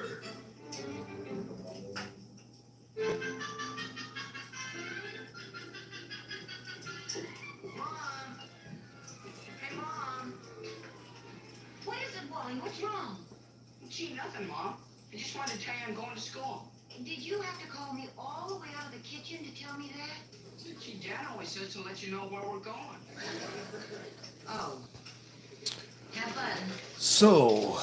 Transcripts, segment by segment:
Hey, Mom. What is it, Wally? What's wrong? Gee, nothing, Mom. I just wanted to tell you I'm going to school. Did you have to call me all the way out of the kitchen to tell me that? Gee, Dad always says to let you know where we're going. Oh. Have fun. So,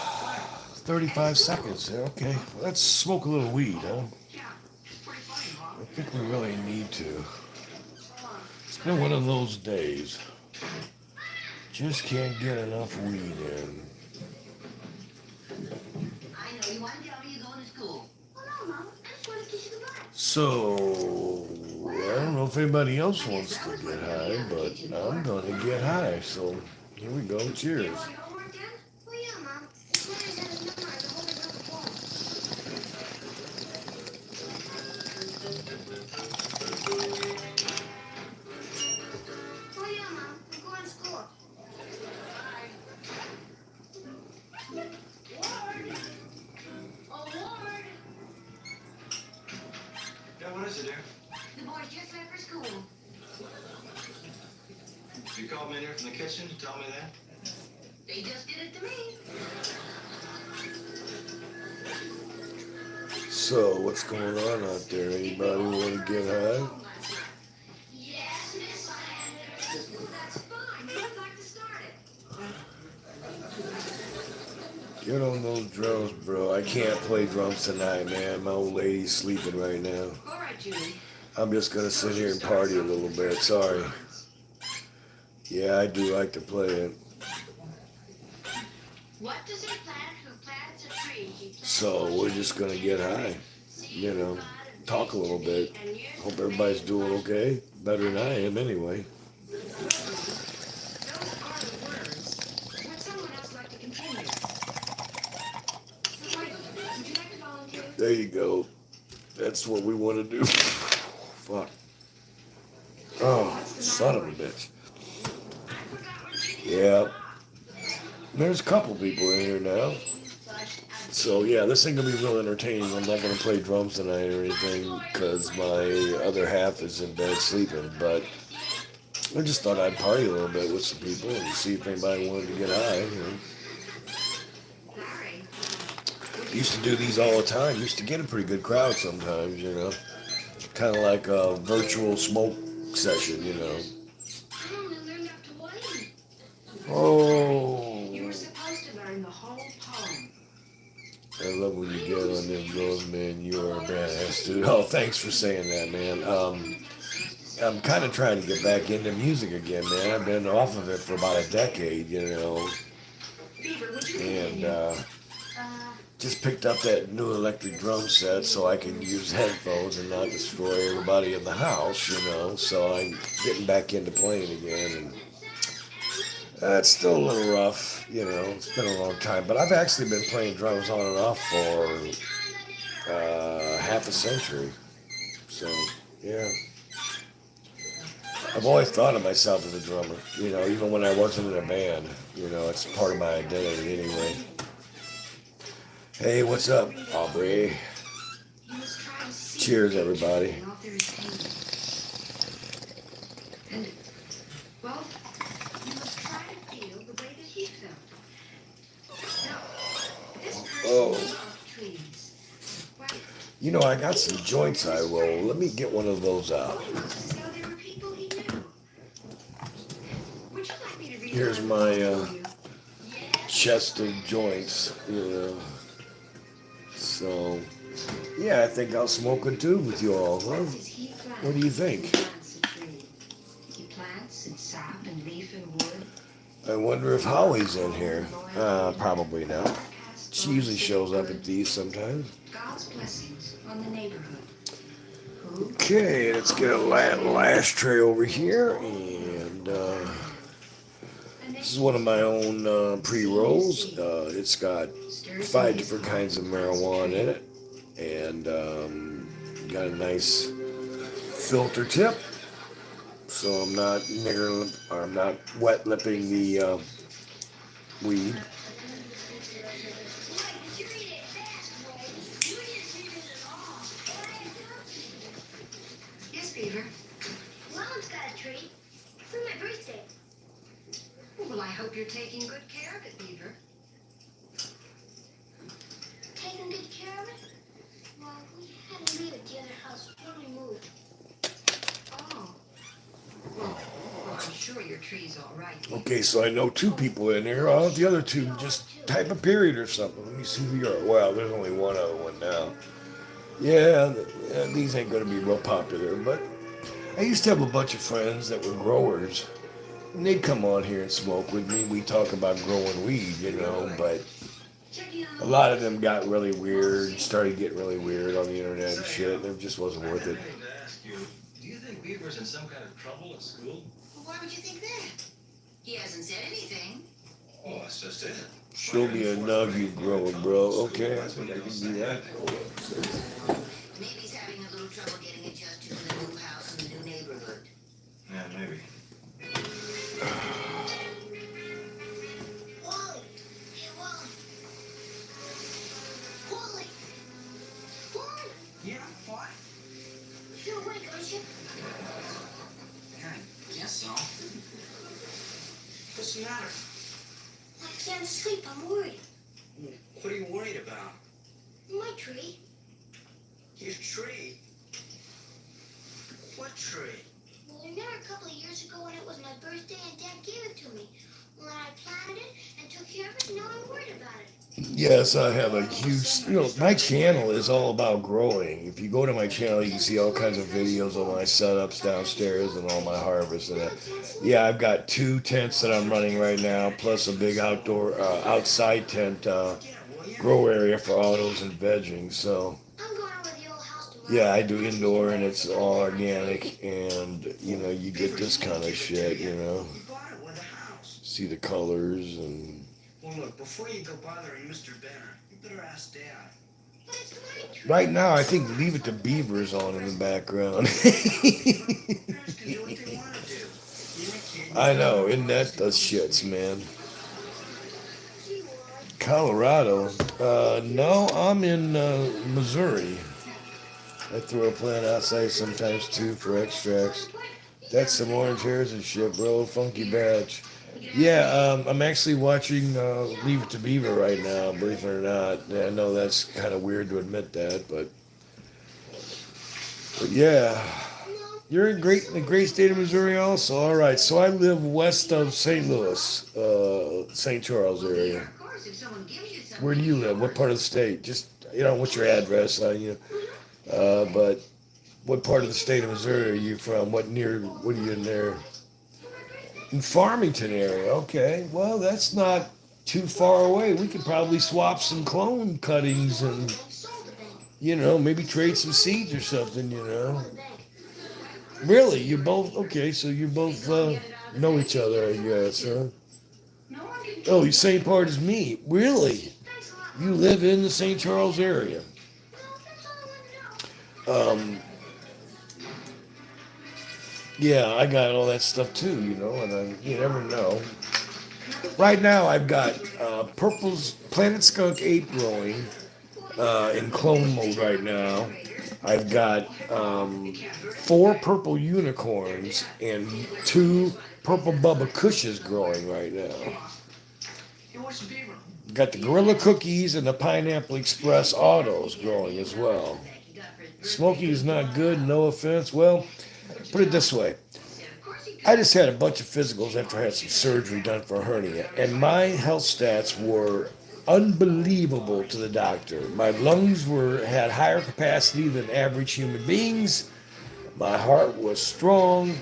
35 seconds there. Okay, let's smoke a little weed, huh? Yeah, it's pretty funny, Mom. I think we really need to. It's been one of those days. Just can't get enough weed in. I know you want to tell me you're going to school. Well, no, Mom. I just want to kiss you goodbye. So, I don't know if anybody else wants to get high, but I'm gonna get high. So, here we go. Cheers. You want homework then? Well, yeah, Mom. It's what I got to memorize the whole day on the phone. Oh, yeah, Mom. I'm going to school. Bye. Ward. Oh, Ward. Yeah, what is it, dear? The boys just left for school. You called me in here from the kitchen to tell me that? They just did it to me. So, what's going on out there? Anybody want to get high? Yes, Miss Sanders. That's fine. I'd like to start it. Get on those drums, bro. I can't play drums tonight, man. My old lady's sleeping right now. All right, Julie. I'm just gonna sit here and party a little bit. Sorry. Yeah, I do like to play it. What does a plant who plants a tree? He plants So we're just gonna get high. You know, talk a little bit. Hope everybody's doing okay. Better than I am anyway. Those are the words. Would someone else like to continue? Michael, would you like to volunteer? There you go. That's what we want to do. Fuck. Oh, son of a bitch. Yeah. There's a couple people in here now. So yeah, this ain't gonna be real entertaining. I'm not gonna play drums tonight or anything because my other half is in bed sleeping. But I just thought I'd party a little bit with some people and see if anybody wanted to get high. You know. Used to do these all the time. Used to get a pretty good crowd sometimes. You know, kind of like a virtual smoke session. You know. Oh. You were supposed to learn the whole poem. I love when you get on them girls, man. You are a badass dude. Oh, thanks for saying that, man. I'm kind of trying to get back into music again, man. I've been off of it for about a decade, you know. And just picked up that new electric drum set so I can use headphones and not destroy everybody in the house, you know. So I'm getting back into playing again. And it's still a little rough, you know. It's been a long time. But I've actually been playing drums on and off for half a century. So, yeah. I've always thought of myself as a drummer, you know, even when I wasn't in a band. You know, it's part of my identity anyway. Hey, what's up, Aubrey? Cheers, everybody. Oh. You know, I got some joints I roll. Let me get one of those out. Here's my chest of joints, you know. So, yeah, I think I'll smoke a tube with you all. Huh? What do you think? I wonder if Holly's in here. Probably not. She usually shows up at these sometimes. Okay, let's get a little ashtray over here. And this is one of my own pre-rolls. It's got 5 different kinds of marijuana in it. And got a nice filter tip. So I'm not wet lipping the weed. Yes, Beaver. Mama's got a tree for my birthday. Well, I hope you're taking good care of it, Beaver. Taking good care of it? Well, we had to leave it at the other house when we moved. Oh. Well, I'm sure your tree's all right. Okay, so I know two people in there. Oh, the other two just type a period or something. Let me see who you are. Well, there's only one other one now. Yeah, these ain't gonna be real popular, but I used to have a bunch of friends that were growers, and they'd come on here and smoke with me. We talk about growing weed, you know, but a lot of them got really weird, started getting really weird on the internet and shit, and it just wasn't worth it. I need to ask you, do you think Beaver's in some kind of trouble at school? Well, why would you think that? He hasn't said anything. Well, that's just it. Show me a nug you growing, bro. Okay, I think I can do that. Maybe he's having a little trouble getting adjusted to the new house and the new neighborhood. Yeah, maybe. Wally! Hey, Wally! Wally! Wally! Yeah, what? You're awake, aren't you? I guess so. What's the matter? I can't sleep. I'm worried. What are you worried about? My tree. Your tree? What tree? Well, remember a couple of years ago when it was my birthday and Dad gave it to me? When I planted it and took care of it, now I'm worried about it. Yes, I have a huge, my channel is all about growing. If you go to my channel, you can see all kinds of videos of my setups downstairs and all my harvests and that. Yeah, I've got 2 tents that I'm running right now, plus a big outdoor, outside tent, grow area for autos and vegging. So, I'm going over the old house tomorrow. yeah, I do indoor and it's all organic and, you get this kind of shit, You bought it with the house. See the colors and... Well, look, before you go bothering Mr. Benner, you better ask Dad. But it's my tree. Right now, I think Leave It to Beaver's on in the background. Parents can do what they want to do. You're a kid. I know, isn't that the shits, man? Gee, Wally. Colorado? No, I'm in Missouri. I throw a plant outside sometimes too for extracts. That's some orange hairs and shit, bro. Funky batch. Yeah, I'm actually watching Leave It to Beaver right now, believe it or not. I know that's kind of weird to admit that, but yeah. You're in the great state of Missouri also? All right, so I live west of St. Louis, St. Charles area. Of course, if someone gives you something. Where do you live? What part of the state? Just, what's your address? But what part of the state of Missouri are you from? What are you in there? In Farmington area, okay. Well, that's not too far away. We could probably swap some clone cuttings and, Sold the bank. maybe trade some seeds or something, Sold the bank. Really? You both, okay, so you both know each other, I guess, huh? No one can Oh, you same part as me. Really? Thanks a lot. You live in the St. Charles area. No, that's all I wanted to know. Yeah, I got all that stuff too, and you never know. Right now, I've got Purple's Planet Skunk 8 growing in clone mode right now. I've got 4 purple unicorns and 2 purple Bubba Cushes growing right now. Hey, what's the Beaver? Got the Gorilla Cookies and the Pineapple Express Autos growing as well. Smoking is not good, no offense. Well, put it this way. I just had a bunch of physicals after I had some surgery done for a hernia, and my health stats were unbelievable to the doctor. My lungs had higher capacity than average human beings. My heart was strong.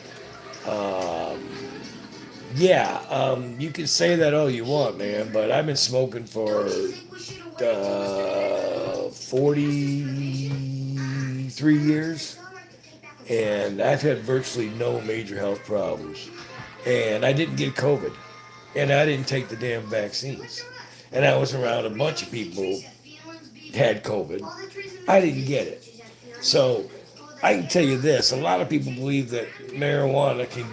You can say that all you want, man, but I've been smoking for 43 years, and I've had virtually no major health problems. And I didn't get COVID, and I didn't take the damn vaccines. And I was around a bunch of people had COVID. I didn't get it. So I can tell you this, a lot of people believe that marijuana can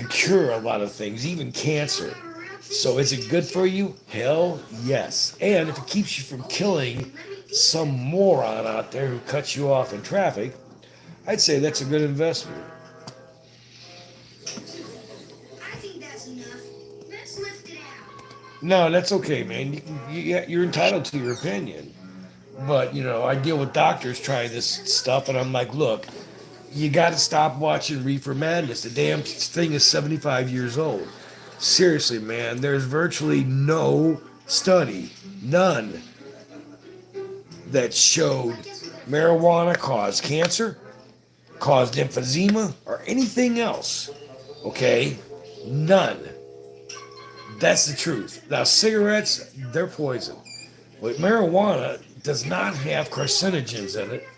cure a lot of things, even cancer. So is it good for you? Hell yes. And if it keeps you from killing some moron out there who cuts you off in traffic, I'd say that's a good investment. I think that's enough. Let's lift it out. No, that's okay, man. You're entitled to your opinion. But, I deal with doctors trying this stuff, and I'm like, look, you got to stop watching Reefer Madness. The damn thing is 75 years old. Seriously, man, there's virtually no study, none, that showed marijuana caused cancer, caused emphysema, or anything else. Okay? None. That's the truth. Now, cigarettes, they're poison. But marijuana does not have carcinogens in it.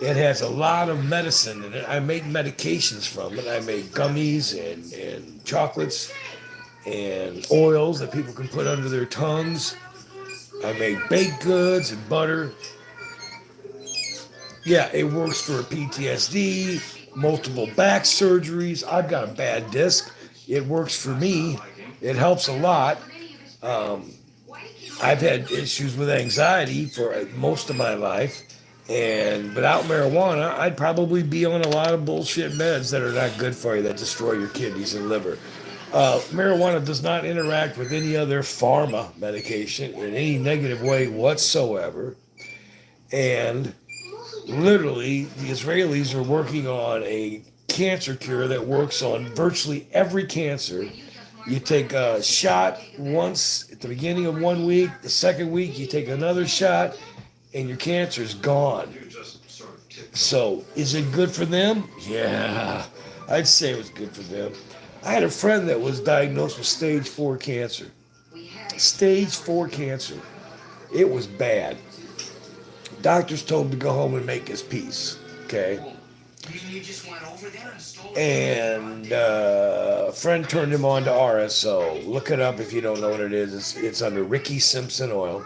It has a lot of medicine in it. I make medications from it. I make gummies and chocolates and oils that people can put under their tongues. I make baked goods and butter. Yeah, it works for PTSD, multiple back surgeries. I've got a bad disc. It works for me. It helps a lot. I've had issues with anxiety for most of my life. And without marijuana, I'd probably be on a lot of bullshit meds that are not good for you, that destroy your kidneys and liver. Marijuana does not interact with any other pharma medication in any negative way whatsoever. And literally, the Israelis are working on a cancer cure that works on virtually every cancer. You take a shot once at the beginning of 1 week. The second week, you take another shot, and your cancer's gone. So, is it good for them? Yeah, I'd say it was good for them. I had a friend that was diagnosed with stage 4 cancer. Stage 4 cancer. It was bad. Doctors told him to go home and make his peace. Okay? You just went over there and stole And a friend turned him on to RSO. Look it up if you don't know what it is. It's under Ricky Simpson Oil.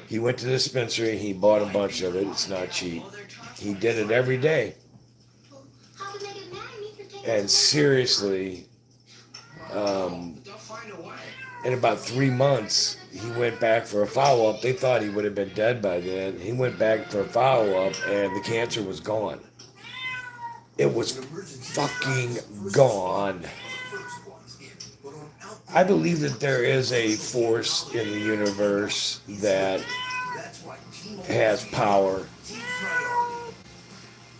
He went to the dispensary and he bought a bunch of it. It's not cheap. He did it every day. How can they get mad at me for taking And seriously, They'll find a way. in about 3 months, he went back for a follow-up. They thought he would have been dead by then. He went back for a follow-up and the cancer was gone. It was fucking gone. I believe that there is a force in the universe that has power.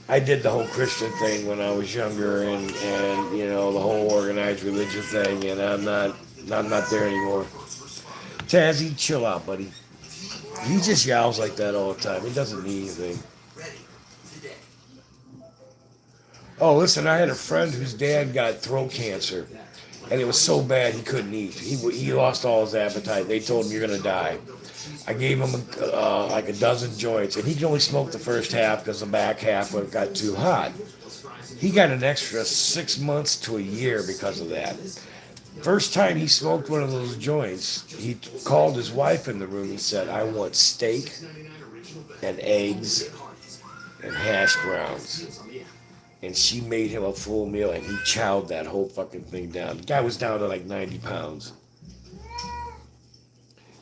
I did the whole Christian thing when I was younger, and the whole organized religion thing, and I'm not there anymore. Tazzy, chill out, buddy. He just yowls like that all the time. He doesn't need anything. Oh, listen, I had a friend whose dad got throat cancer, and it was so bad he couldn't eat. He lost all his appetite. They told him, you're going to die. I gave him like a dozen joints, and he could only smoke the first half because the back half got too hot. He got an extra 6 months to a year because of that. First time he smoked one of those joints, he called his wife in the room and said, I want steak and eggs and hash browns. And she made him a full meal, and he chowed that whole fucking thing down. The guy was down to like 90 pounds.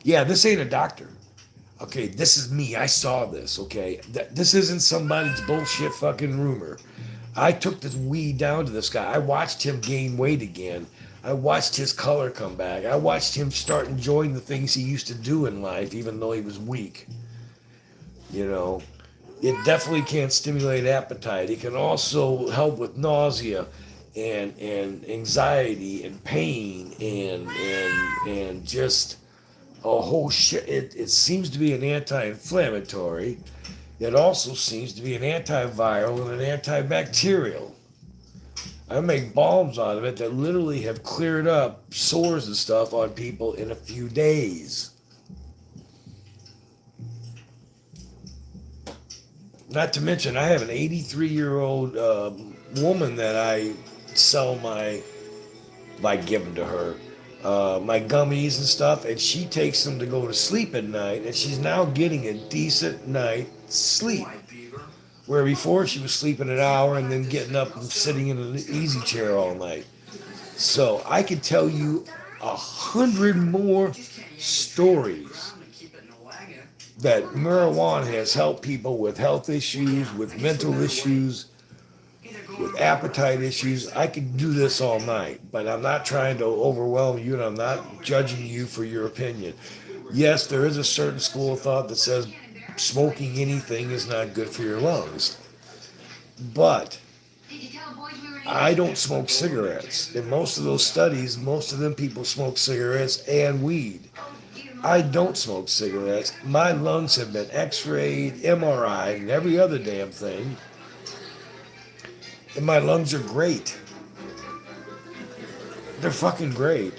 Yeah, this ain't a doctor. Okay, this is me. I saw this, okay? This isn't somebody's bullshit fucking rumor. I took this weed down to this guy. I watched him gain weight again. I watched his color come back. I watched him start enjoying the things he used to do in life, even though he was weak. It definitely can stimulate appetite. It can also help with nausea and anxiety and pain and just a whole shit. It seems to be an anti-inflammatory. It also seems to be an antiviral and an antibacterial. I make balms out of it that literally have cleared up sores and stuff on people in a few days. Not to mention, I have an 83-year-old woman that I sell give them to her, my gummies and stuff, and she takes them to go to sleep at night, and she's now getting a decent night's sleep. Where before she was sleeping an hour and then getting up and sitting in an easy chair all night. So I can tell you 100 more stories that marijuana has helped people with health issues, with mental issues, with appetite issues. I could do this all night, but I'm not trying to overwhelm you and I'm not judging you for your opinion. Yes, there is a certain school of thought that says smoking anything is not good for your lungs. But I don't smoke cigarettes. In most of those studies, most of them people smoke cigarettes and weed. I don't smoke cigarettes. My lungs have been x-rayed, MRI'd, and every other damn thing. And my lungs are great. They're fucking great.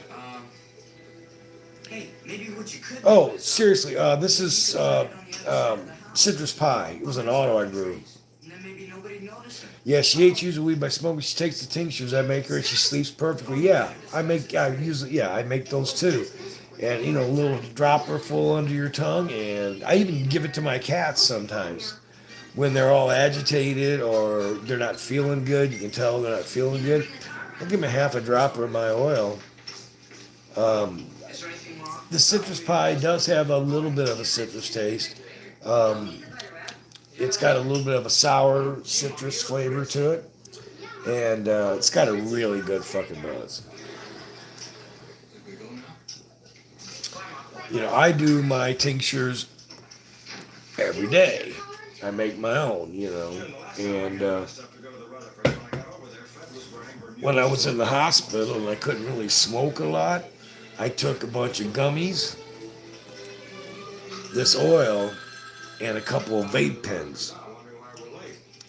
Hey, maybe what you could Oh, seriously, this is citrus pie. It was an auto I grew. And then maybe nobody noticed it. Yeah, she hates using weed by smoking. She takes the tinctures I make her, and she sleeps perfectly. Yeah, I make those too. And a little dropper full under your tongue, and I even give it to my cats sometimes when they're all agitated or they're not feeling good. You can tell they're not feeling good. I'll give them half a dropper of my oil. Is there anything wrong? The citrus pie does have a little bit of a citrus taste. It's got a little bit of a sour citrus flavor to it. And it's got a really good fucking buzz. I do my tinctures every day. I make my own, And when I was in the hospital and I couldn't really smoke a lot, I took a bunch of gummies, this oil, and a couple of vape pens.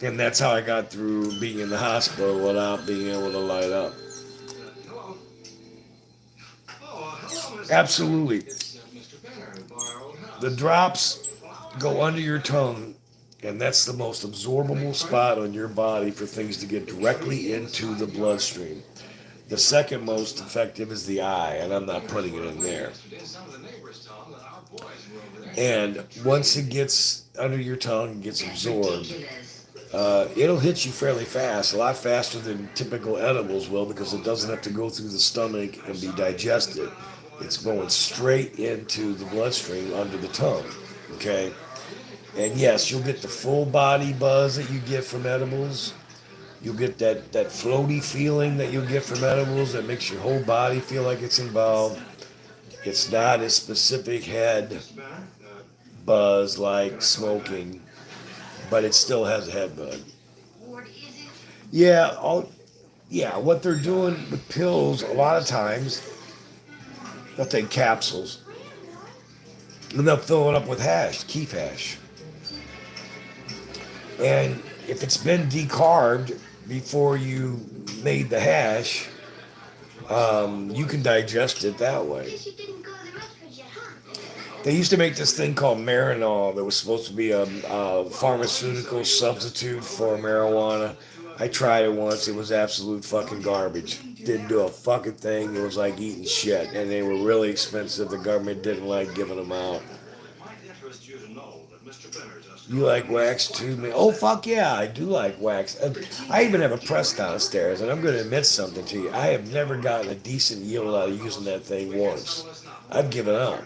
And that's how I got through being in the hospital without being able to light up. Absolutely. The drops go under your tongue, and that's the most absorbable spot on your body for things to get directly into the bloodstream. The second most effective is the eye, and I'm not putting it in there. And once it gets under your tongue and gets absorbed, it'll hit you fairly fast, a lot faster than typical edibles will, because it doesn't have to go through the stomach and be digested. It's going straight into the bloodstream under the tongue, okay? And yes, you'll get the full body buzz that you get from edibles. You'll get that floaty feeling that you'll get from edibles that makes your whole body feel like it's involved. It's not a specific head buzz like smoking, but it still has a head buzz. Yeah, what they're doing with pills, a lot of times, they'll take capsules and they'll fill it up with hash, keef hash. And if it's been decarbed before you made the hash, you can digest it that way. They used to make this thing called Marinol that was supposed to be a pharmaceutical substitute for marijuana. I tried it once. It was absolute fucking garbage. Didn't do a fucking thing. It was like eating shit. And they were really expensive. The government didn't like giving them out. You like wax too, man? Oh, fuck yeah, I do like wax. I even have a press downstairs, and I'm going to admit something to you. I have never gotten a decent yield out of using that thing once. I've given up.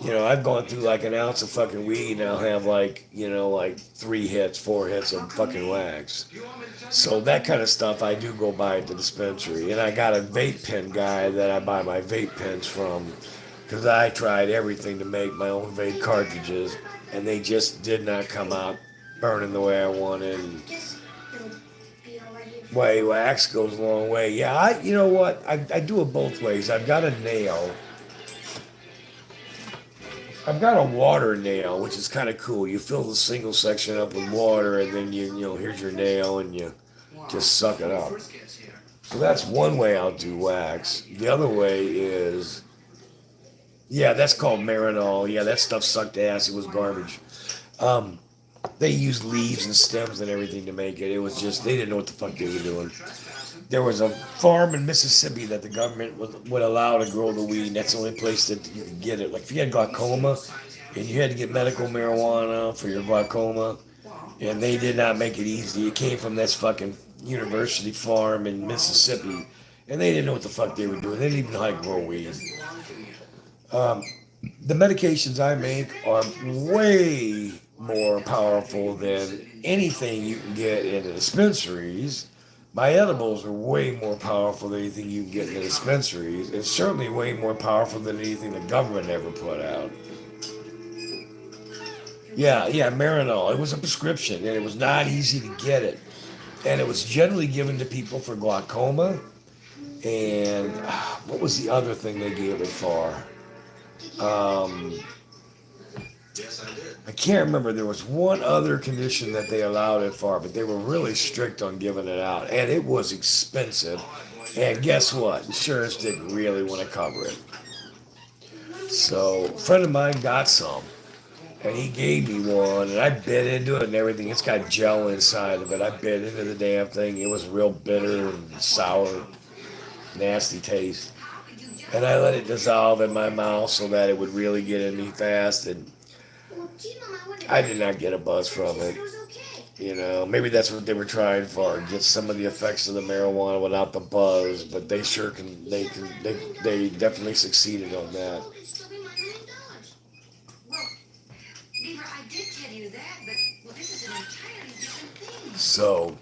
I've gone through like an ounce of fucking weed, and I'll have like 3 hits, 4 hits of fucking wax. So that kind of stuff I do go buy at the dispensary. And I got a vape pen guy that I buy my vape pens from, because I tried everything to make my own vape cartridges, and they just did not come out burning the way I wanted. And wax goes a long way. Yeah, you know what? I do it both ways. I've got a nail. I've got a water nail, which is kind of cool. You fill the single section up with water, and then here's your nail, and you just suck it up. So that's one way I'll do wax. The other way is, that's called Marinol. Yeah, that stuff sucked ass. It was garbage. They used leaves and stems and everything to make it. It was just, they didn't know what the fuck they were doing. There was a farm in Mississippi that the government would allow to grow the weed. That's the only place that you could get it. Like if you had glaucoma and you had to get medical marijuana for your glaucoma, and they did not make it easy. It came from this fucking university farm in Mississippi, and they didn't know what the fuck they were doing. They didn't even know how to grow weed. Doesn't belong to you. The medications I make are way more powerful than anything you can get in the dispensaries. My edibles are way more powerful than anything you can get in the dispensaries. It's certainly way more powerful than anything the government ever put out. Yeah, Marinol. It was a prescription, and it was not easy to get it. And it was generally given to people for glaucoma. And what was the other thing they gave it for? Yes, I did. I can't remember. There was one other condition that they allowed it for, but they were really strict on giving it out. And it was expensive. And guess what? Insurance didn't really want to cover it. So a friend of mine got some. And he gave me one, and I bit into it and everything. It's got gel inside of it. I bit into the damn thing. It was real bitter and sour, nasty taste. And I let it dissolve in my mouth so that it would really get in me fast. And I did not get a buzz from it. You know, maybe that's what they were trying for, get some of the effects of the marijuana without the buzz. But they sure can. They definitely succeeded on that. Beaver, I did tell you that, but well, this is an entirely different thing. So,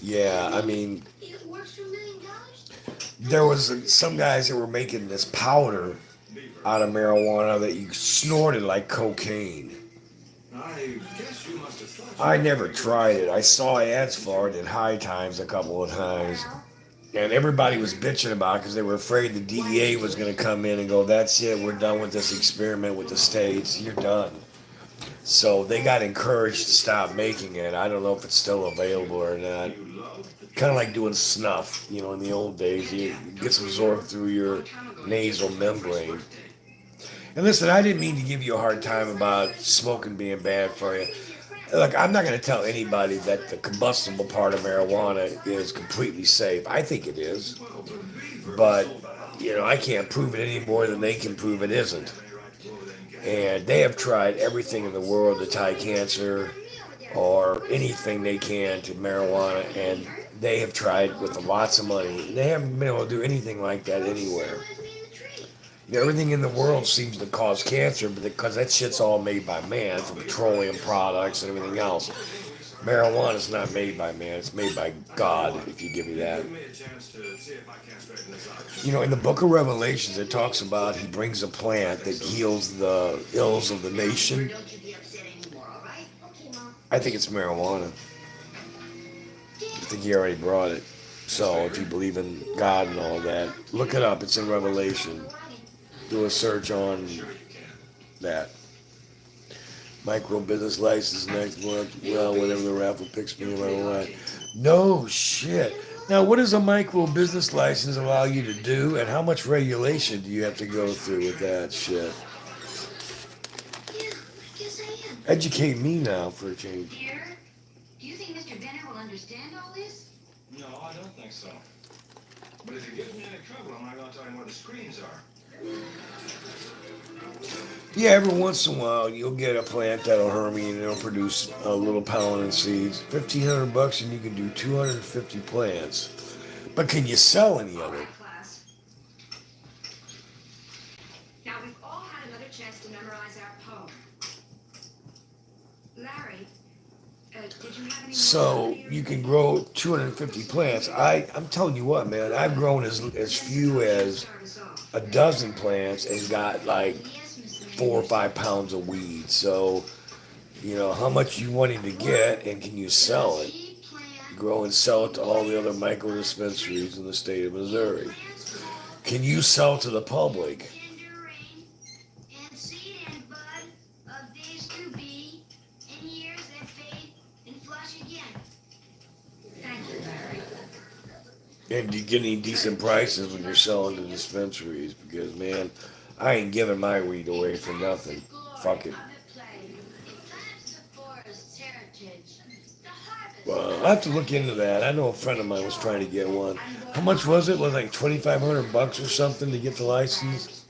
yeah, I mean, It works for $1 million? there was some guys that were making this powder out of marijuana that you snorted like cocaine. I guess you must have thought. I never tried it. I saw ads for it at High Times a couple of times. And everybody was bitching about it because they were afraid the DEA was going to come in and go, that's it, we're done with this experiment with the states. You're done. So they got encouraged to stop making it. I don't know if it's still available or not. Kind of like doing snuff, you know, in the old days. It gets absorbed through your nasal membrane. And listen, I didn't mean to give you a hard time about smoking being bad for you. Look, I'm not going to tell anybody that the combustible part of marijuana is completely safe. I think it is. But, you know, I can't prove it any more than they can prove it isn't. And they have tried everything in the world to tie cancer or anything they can to marijuana, and they have tried with lots of money. They haven't been able to do anything like that anywhere. You know, everything in the world seems to cause cancer, but because that shit's all made by man, from petroleum products and everything else. Marijuana is not made by man; it's made by God. If you give me that. You know, in the book of Revelations, it talks about he brings a plant that heals the ills of the nation. Don't you be upset anymore, all right? Okay, Mom. I think it's marijuana. I think he already brought it. So if you believe in God and all that, look it up. It's in Revelation. Do a search on that. Micro business license next month. Well, whenever the raffle picks me around. No shit. Now, what does a micro business license allow you to do, and how much regulation do you have to go through with that shit? Yeah, I guess I am. Educate me now for a change. Dear, do you think Mr. Benner will understand all this? No, I don't think so. But if you give me any trouble, I'm not going to tell him where the screens are. Yeah, every once in a while you'll get a plant that'll hermy and it'll produce a little pollen and seeds. $1,500 and you can do 250 plants. But can you sell any of All it? right, class. Now we've all had another chance to memorize our poem. Larry, did you have any more? So you can grow 250 plants. I'm telling you what, man, I've grown as few as Start us off. a dozen plants and got like Yes, Miss 4 or 5 pounds of weed. So, you know, how much you wanting to get and can you sell it? Seed plant. Grow and sell it to all the other micro dispensaries in the state of Missouri. Can you sell to the public? Tender rain, and seed and bud of days to be, in years that fade and flush again. Thank you, Larry. And do you get any decent prices when you're selling to dispensaries? Because, man, I ain't giving my weed away for nothing. Fuck it. Well, I have to look into that. I know a friend of mine was trying to get one. How much was it? Was it like $2,500 or something to get the license?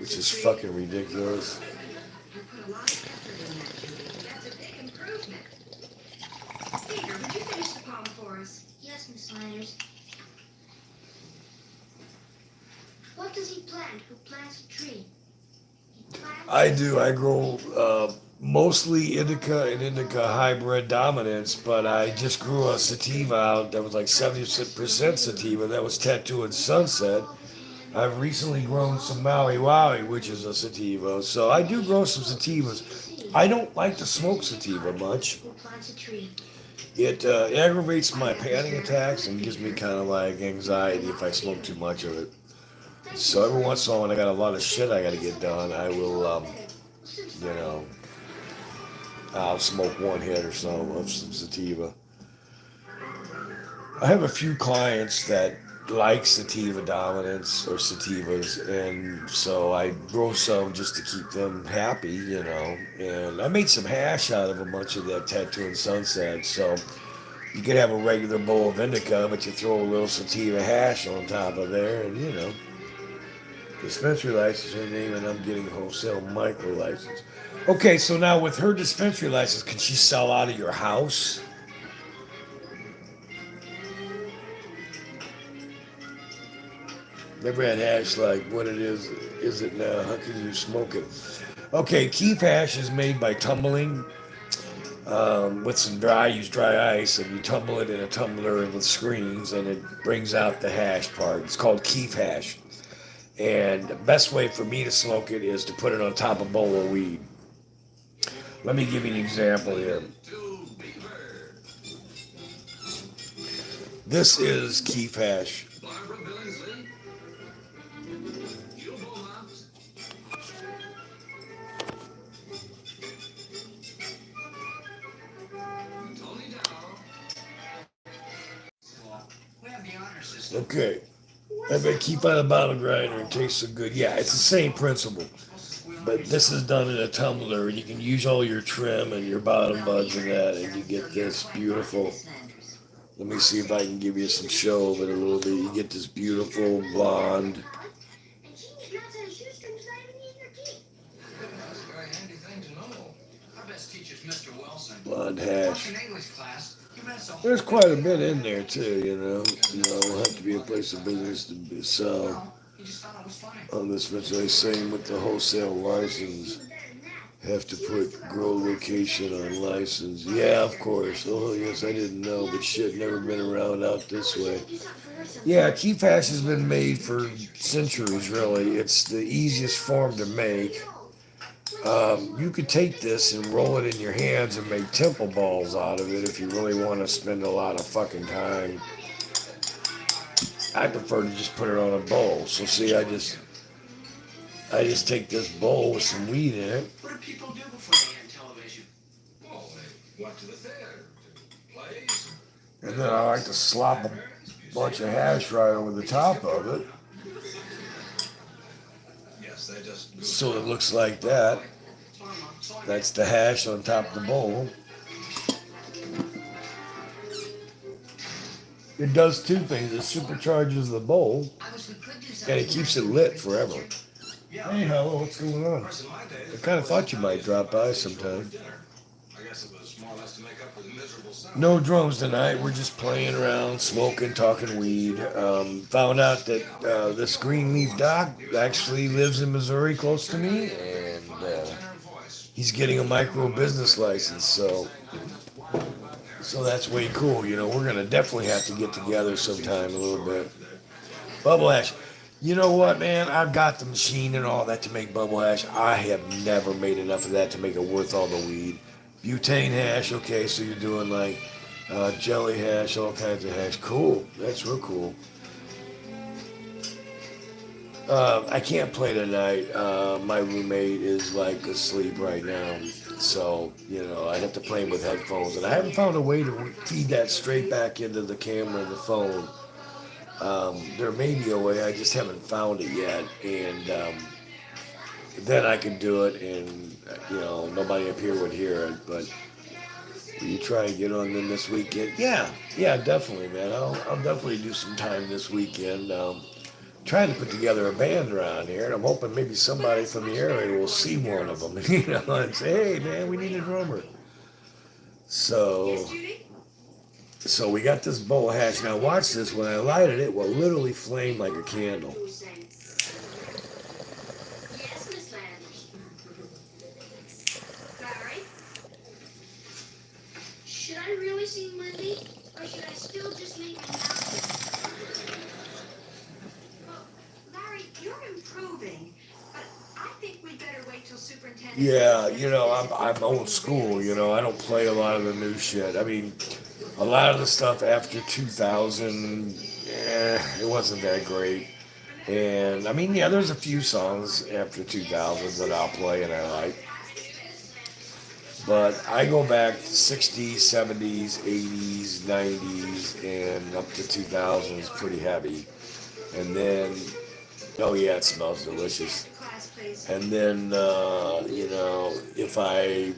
Which is fucking ridiculous. You put a lot of effort in that. That's a big improvement. Peter, would you finish the poem for us? Yes, Miss Liners. What does he plant? Who plants a tree? He plants I do. I grow mostly indica and indica hybrid dominance, but I just grew a sativa out that was like 70% sativa. That was Tattoo and Sunset. I've recently grown some Maui Wowie, which is a sativa. So I do grow some sativas. I don't like to smoke sativa much. Who plants a tree? It aggravates my panic attacks and gives me kind of like anxiety if I smoke too much of it. So every once in a while, when I got a lot of shit I got to get done, I will, you know, I'll smoke one hit or so of some sativa. I have a few clients that like sativa dominance or sativas, and so I grow some just to keep them happy, you know. And I made some hash out of a bunch of that Tattoo and Sunset, so you could have a regular bowl of indica, but you throw a little sativa hash on top of there, and you know. Dispensary license her name, and I'm getting wholesale micro license. Okay, so now with her dispensary license, can she sell out of your house? Never had hash like what it is it now? How can you smoke it? Okay, keef hash is made by tumbling with some use dry ice, and you tumble it in a tumbler with screens, and it brings out the hash part. It's called keef hash. And the best way for me to smoke it is to put it on top of a bowl of weed. Let me give you an example here. This is keef hash. We have the honor system. Okay. Everybody keep on a bottle grinder and tastes so good. Yeah, it's the same principle. But this is done in a tumbler, and you can use all your trim and your bottom buds and that, and you get this beautiful. Let me see if I can give you some show of it a little bit. You get this beautiful blonde. And Genius nuts and shoestrings not even in your teeth. That's a very handy thing to know. Our best teacher's Mr. Wilson. Blonde hash. In English class, he read us a whole There's quite a bit in there too, you know. You know, it'll have to be a place of business to sell Well, he just thought it was funny. on this. But they same with the wholesale license. Have to put grow location on license. Yeah, of course. Oh, yes, I didn't know, but shit, never been around out this way. Yeah, keef hash has been made for centuries, really. It's the easiest form to make. You could take this and roll it in your hands and make temple balls out of it if you really want to spend a lot of fucking time. I prefer to just put it on a bowl. So see, I just take this bowl with some weed in it. What did people do before they had television? Well, they went to the theater, to plays. And then I like to slop a bunch of hash right over the top of it. Yes, they just. So it looks like that. That's the hash on top of the bowl. It does two things. It supercharges the bowl, I wish we could do and something. it keeps it lit forever. Hey, hello, what's going on? Of course, in my day, I kind of thought you might drop by sometime. dinner. I guess it was more or less to make up for the miserable summer. No drums tonight. We're just playing around, smoking, talking weed. Found out that this Greenleaf Doc actually lives in Missouri close to me, and he's getting a micro business license. So that's way cool. You know, we're gonna definitely have to get together sometime a little bit. Bubble hash. You know what, man? I've got the machine and all that to make bubble hash. I have never made enough of that to make it worth all the weed. Butane hash, okay, so you're doing like jelly hash, all kinds of hash. Cool. That's real cool. I can't play tonight. My roommate is like asleep right now. So, you know, I have to play with headphones. And I haven't found a way to feed that straight back into the camera and the phone. There may be a way, I just haven't found it yet. And then I can do it and, you know, nobody up here would hear it. But will you try and get on them this weekend? Yeah, definitely, man. I'll definitely do some time this weekend. Trying to put together a band around here, and I'm hoping maybe somebody from the area will see one of them, you know, and say, hey, man, we need a drummer. So we got this bowl of hash. Now watch this. When I light it, it will literally flame like a candle. really sing my lead, or should I still just make my mouth? Well, Larry, you're improving, but I think we'd better wait till Superintendent. Yeah, you know, I'm old school, you know, I don't play a lot of the new shit. I mean, a lot of the stuff after 2000, it wasn't that great. And I mean, yeah, there's a few songs after 2000 that I'll play and I like. But I go back to 60s, 70s, 80s, 90s, and up to 2000s pretty heavy. And then, oh yeah, it smells delicious. And then, you know, if I,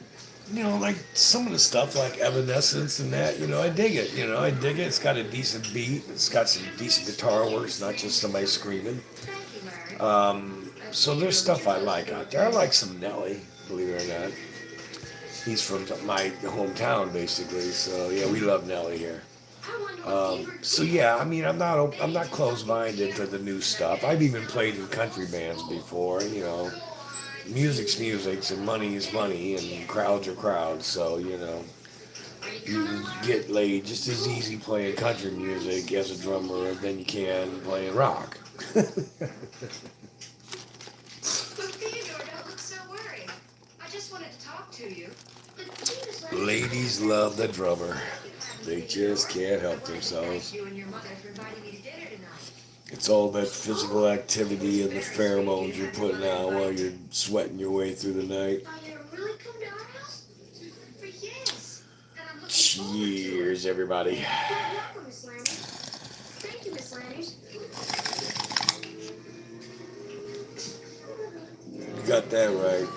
you know, like some of the stuff like Evanescence and that, you know, I dig it. You know, I dig it. It's got a decent beat. It's got some decent guitar work. It's not just somebody screaming. So there's stuff I like out there. I like some Nelly, believe it or not. He's from my hometown, basically. So yeah, we love Nelly here. So yeah, I mean, I'm not closed-minded to the new stuff. I've even played in country bands before. You know, music's music, and money is money, and crowds are crowds. So you know, you can get laid just as easy playing country music as a drummer than you can playing rock. But Theodore, don't look so worried. I just wanted to talk to you. Ladies love the drummer. They just can't help themselves. You and your mother for inviting me to dinner tonight. It's all that physical activity and the pheromones you're putting out while you're sweating your way through the night. Really come to our house? For yes. And I'm looking Cheers, everybody. Welcome, Miss Landers. Thank you, Miss Landers. You got that right.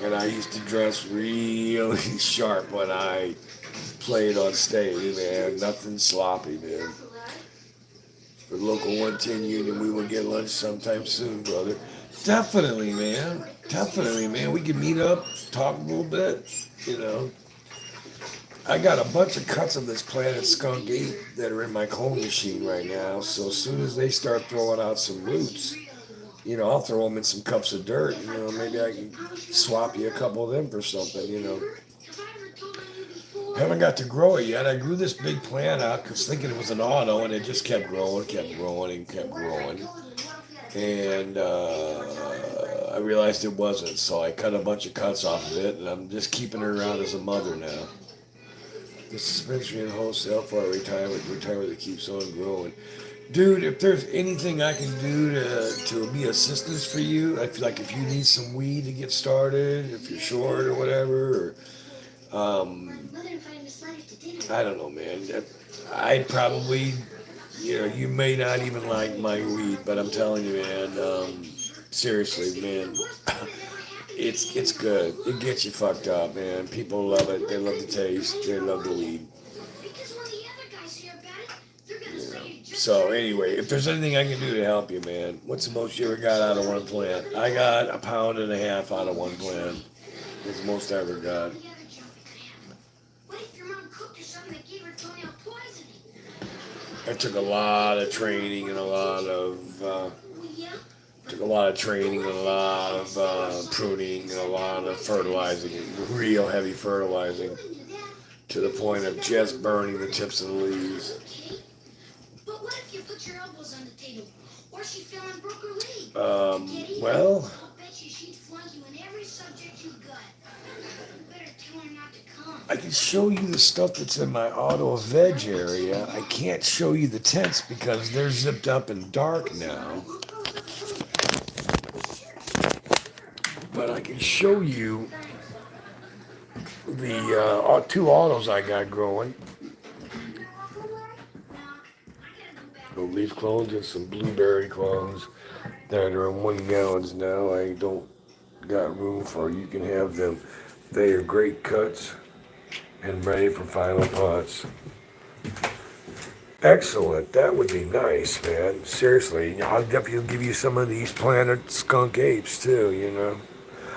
And I used to dress really sharp when I played on stage, man. Nothing sloppy, man. For local 110 Union, we will get lunch sometime soon, brother. Definitely, man. Definitely, man. We can meet up, talk a little bit, you know. I got a bunch of cuts of this Planet Skunk 8 that are in my clone machine right now. So as soon as they start throwing out some roots, you know, I'll throw them in some cups of dirt. You know, maybe I can swap you a couple of them for something, you know. Haven't got to grow it yet. I grew this big plant out because thinking it was an auto, and it just kept growing, and kept growing. And I realized it wasn't, so I cut a bunch of cuts off of it, and I'm just keeping her around as a mother now. The suspension and wholesale for a retirement that keeps on growing. Dude, if there's anything I can do to be assistance for you, I feel like if you need some weed to get started, if you're short or whatever, or I don't know, man. I'd probably, you know, you may not even like my weed, but I'm telling you, man, seriously, man, it's good. It gets you fucked up, man. People love it. They love the taste. They love the weed. So anyway, if there's anything I can do to help you, man, what's the most you ever got out of one plant? I got 1.5 pounds out of one plant. That's the most I ever got. I took a lot of training and a lot of pruning and a lot of fertilizing, real heavy fertilizing, to the point of just burning the tips of the leaves. But what if you put your elbows on the table? Or she fell and broke her leg? Well, I'll bet you she'd flunk you in every subject you got. You better tell her not to come. I can show you the stuff that's in my auto veg area. I can't show you the tents because they're zipped up and dark now. But I can show you the 2 autos I got growing. No leaf clones and some blueberry clones that are in 1 gallons now. I don't got room for. You can have them. They are great cuts and ready for final pots. Excellent. That would be nice, man. Seriously, I'll definitely give you some of these Planet Skunk Apes too, you know.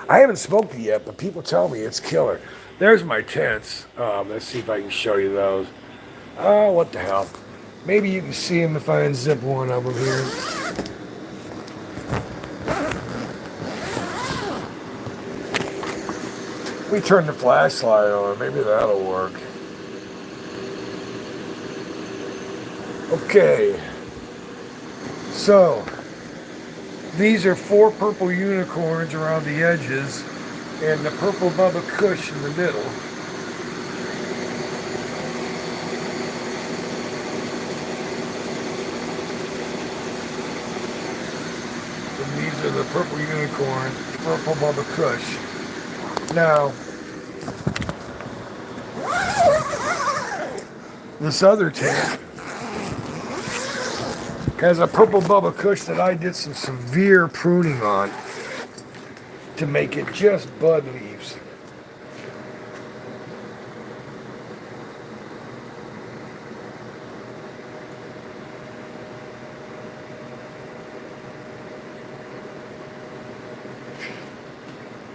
I haven't smoked it yet, but people tell me it's killer. There's my tents. Let's see if I can show you those. Oh, what the hell. Maybe you can see them if I unzip one of them here. We turn the flashlight on. Maybe that'll work. Okay, so these are 4 purple unicorns around the edges and the purple Bubba Kush in the middle. And these are the purple unicorn, purple Bubba Kush. Now, this other tank has a purple Bubba Kush that I did some severe pruning on to make it just bud leaves.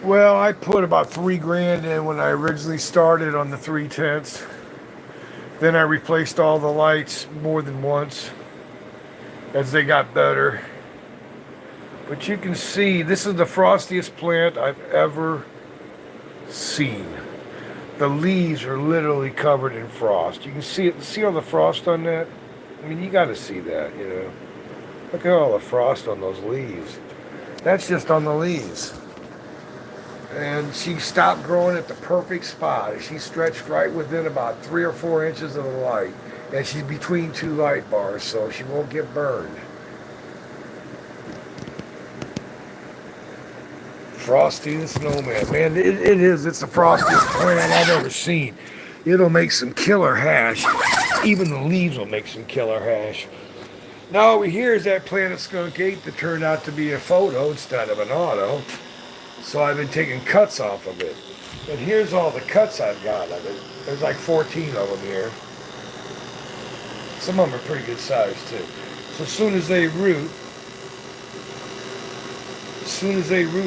Well, I put about $3,000 in when I originally started on the 3/10. Then I replaced all the lights more than once as they got better. But you can see this is the frostiest plant I've ever seen. The leaves are literally covered in frost. You can see it. See all the frost on that? I mean, you got to see that, you know. Look at all the frost on those leaves. That's just on the leaves. And she stopped growing at the perfect spot. She stretched right within about 3 or 4 inches of the light. And she's between 2 light bars, so she won't get burned. Frosty the Snowman. Man, it is. It's the frostiest plant I've ever seen. It'll make some killer hash. Even the leaves will make some killer hash. Now over here is that Planet Skunk 8 that turned out to be a photo instead of an auto. So I've been taking cuts off of it. And here's all the cuts I've got of it. There's like 14 of them here. Some of them are pretty good size too. So as soon as they root,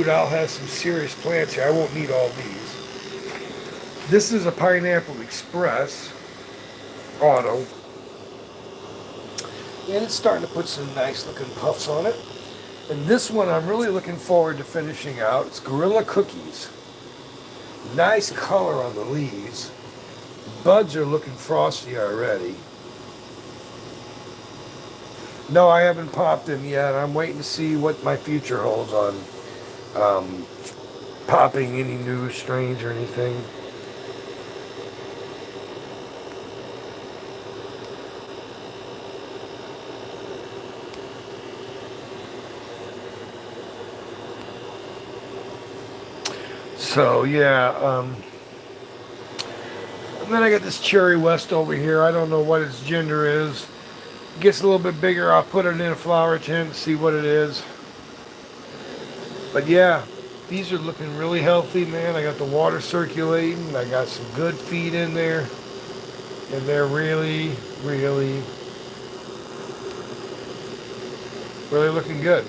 I'll have some serious plants here. I won't need all these. This is a Pineapple Express auto. And it's starting to put some nice looking puffs on it. And this one I'm really looking forward to finishing out. It's Gorilla Cookies. Nice color on the leaves. Buds are looking frosty already. No, I haven't popped them yet. I'm waiting to see what my future holds on popping any new strains or anything. So yeah, and then I got this Cherry West over here. I don't know what its gender is. Gets a little bit bigger, I'll put it in a flower tin, see what it is. But yeah, these are looking really healthy, man. I got the water circulating. I got some good feed in there. And they're really, really, really looking good.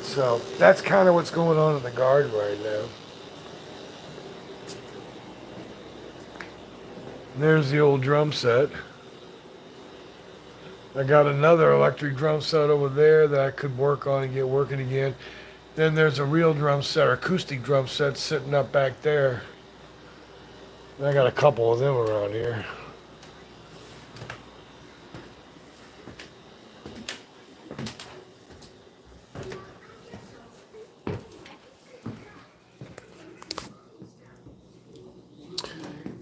So that's kind of what's going on in the garden right now. There's the old drum set. I got another electric drum set over there that I could work on and get working again. Then there's a real drum set, or acoustic drum set sitting up back there. And I got a couple of them around here.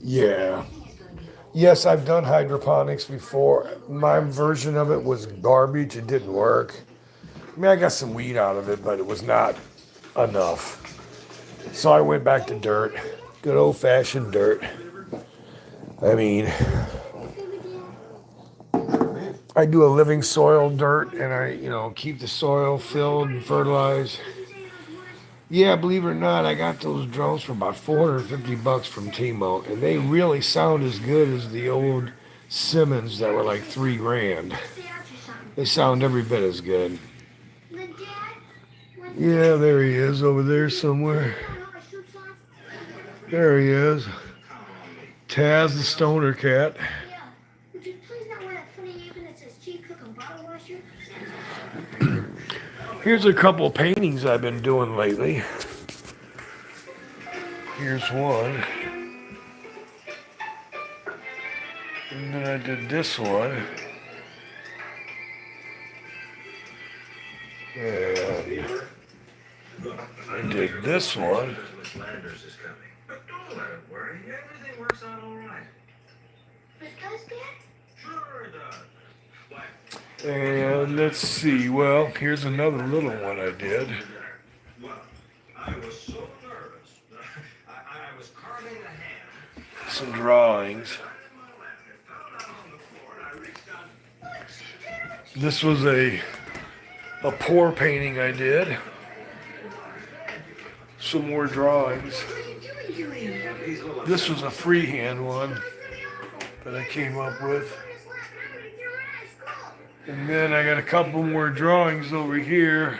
Yeah. Yes, I've done hydroponics before. My version of it was garbage. It didn't work. I mean, I got some weed out of it, but it was not enough. So I went back to dirt. Good old-fashioned dirt. I mean, I do a living soil dirt, and I, keep the soil filled and fertilized. Yeah, believe it or not, I got those drones for about $450 from Timo, and they really sound as good as the old Simmons that were like $3,000. They sound every bit as good. Yeah, there he is over there somewhere. There he is. Taz the Stoner Cat. Would you please not wear that funny apron that says Chief Cook and Bottle Washer? Here's a couple paintings I've been doing lately. Here's one. And then I did this one. And I did this one. Miss Landers is coming. But don't let it worry. Everything works out all right. It does, Dad? Sure it does. Why? And let's see. Well, here's another little one I did. Well, I was so nervous. I was carving a hand. Some drawings. This was a pour painting I did. Some more drawings. This was a freehand one that I came up with. And then I got a couple more drawings over here.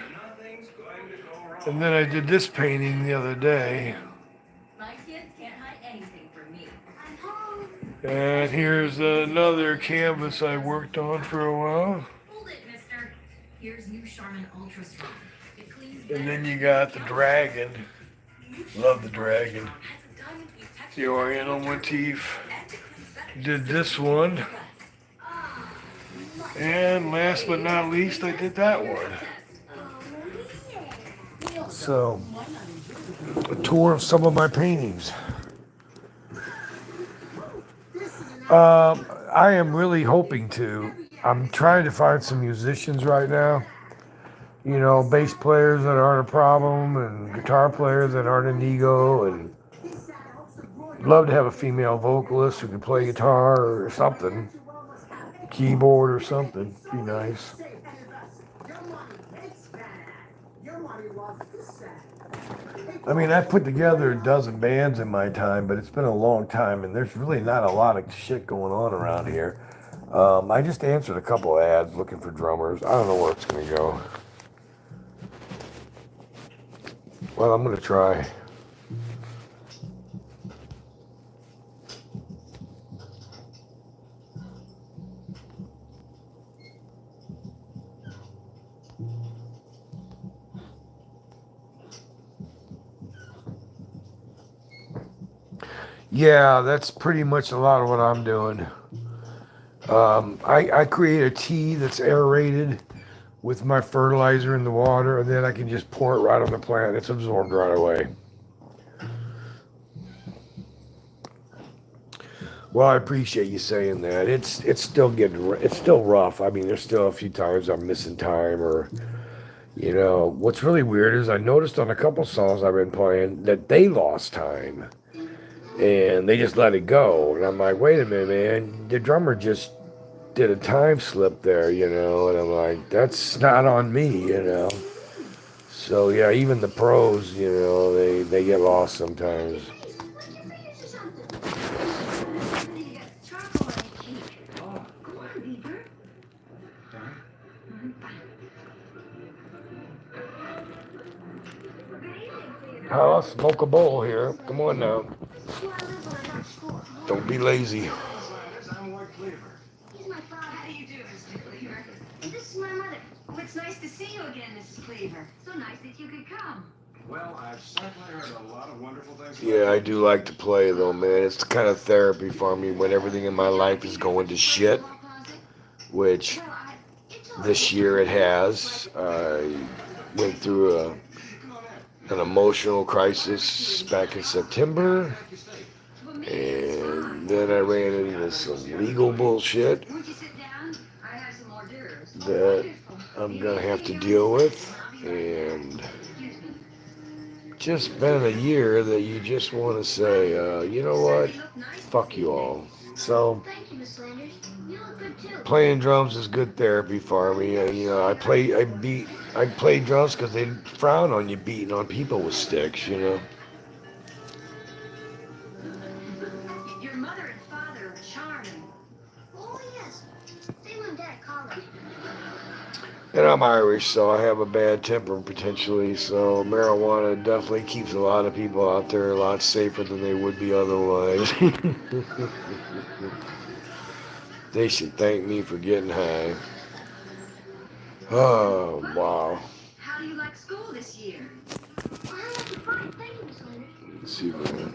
And then I did this painting the other day. My kids can't hide anything from me. I'm home. And here's another canvas I worked on for a while. Hold it, mister. Here's new Charmin Ultra Strong. It cleans And then you got the dragon. Love the dragon. The oriental motif. Did this one. And last but not least, I did that one. So, a tour of some of my paintings. I am really hoping to. I'm trying to find some musicians right now. You know, bass players that aren't a problem, and guitar players that aren't an ego, and love to have a female vocalist who can play guitar or something, keyboard or something. Be nice. I mean, I've put together a dozen bands in my time, but it's been a long time, and there's really not a lot of shit going on around here. I just answered a couple ads looking for drummers. I don't know where it's going to go. Well, I'm going to try. Yeah, that's pretty much a lot of what I'm doing. I create a tea that's aerated with my fertilizer in the water, and then I can just pour it right on the plant. It's absorbed right away. Well, I appreciate you saying that. It's still rough. I mean, there's still a few times I'm missing time, or you know, what's really weird is I noticed on a couple songs I've been playing that they lost time. And they just let it go. And I'm like, wait a minute, man. The drummer just did a time slip there, you know. And I'm like, that's not on me, you know. So, yeah, even the pros, you know, they get lost sometimes. I'll smoke a bowl here. Come on now. Don't be lazy. I'm Ward Cleaver. He's my father. How do you do, Mr. Cleaver? And this is my mother. Oh, it's nice to see you again, Mrs. Cleaver. So nice that you could come. Well, I've certainly heard a lot of wonderful things. Yeah, I do like to play though, man. It's kind of therapy for me when everything in my life is going to shit, which this year it has. I went through an emotional crisis back in September, and then I ran into some legal bullshit Would you sit down? I have some hors d'oeuvres. that I'm gonna have to deal with, and just been a year that you just want to say, you know what, fuck you all. So Thank you, Miss Landers. You look good too. playing drums is good therapy for me. You know, I play drums because they frown on you beating on people with sticks, you know. Your mother and father are charming. Oh, yes. They learned that at college. And I'm Irish, so I have a bad temper potentially. So marijuana definitely keeps a lot of people out there a lot safer than they would be otherwise. They should thank me for getting high. Oh, wow. How do you like school this year? I like the fine. Thank you, Miss Landers. Let's see, man.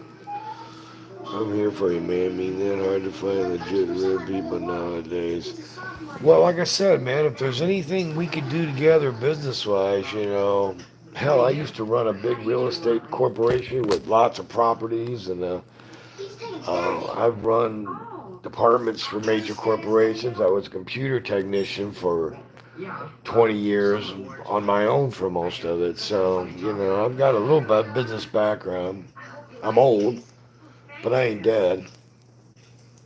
I'm here for you, man. I mean, that hard to find legit real people nowadays. Well, like I said, man, if there's anything we could do together business-wise, hell, I used to run a big real estate corporation with lots of properties, and I've run departments for major corporations. I was a computer technician for 20 years on my own for most of it. So, I've got a little bit of business background. I'm old, but I ain't dead.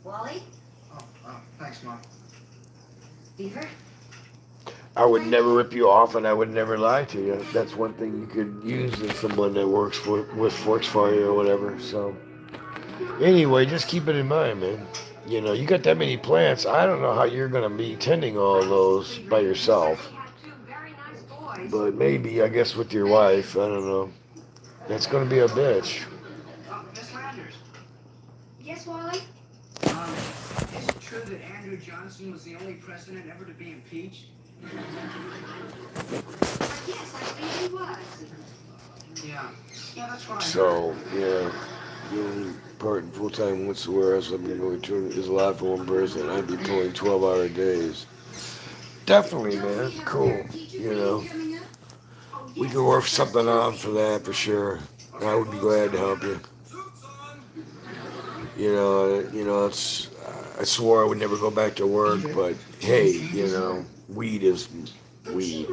Wally? Thanks, Mom. Beaver? I would never rip you off, and I would never lie to you. That's one thing you could use in someone that works for you or whatever. So, anyway, just keep it in mind, man. You got that many plants. I don't know how you're going to be tending all those by yourself. But maybe, I guess, with your wife. I don't know. That's going to be a bitch. Miss Landers. Yes, Wally? Is it true that Andrew Johnson was the only president ever to be impeached? Yes, I think he was. Yeah. Yeah, that's what I heard. So, yeah. The only part in full-time whereas I've been going to is a lot for one person. I'd be pulling 12-hour days. Definitely, man. Cool. We can work something out for that for sure. I would be glad to help you. It's. I swore I would never go back to work, but hey, weed is weed,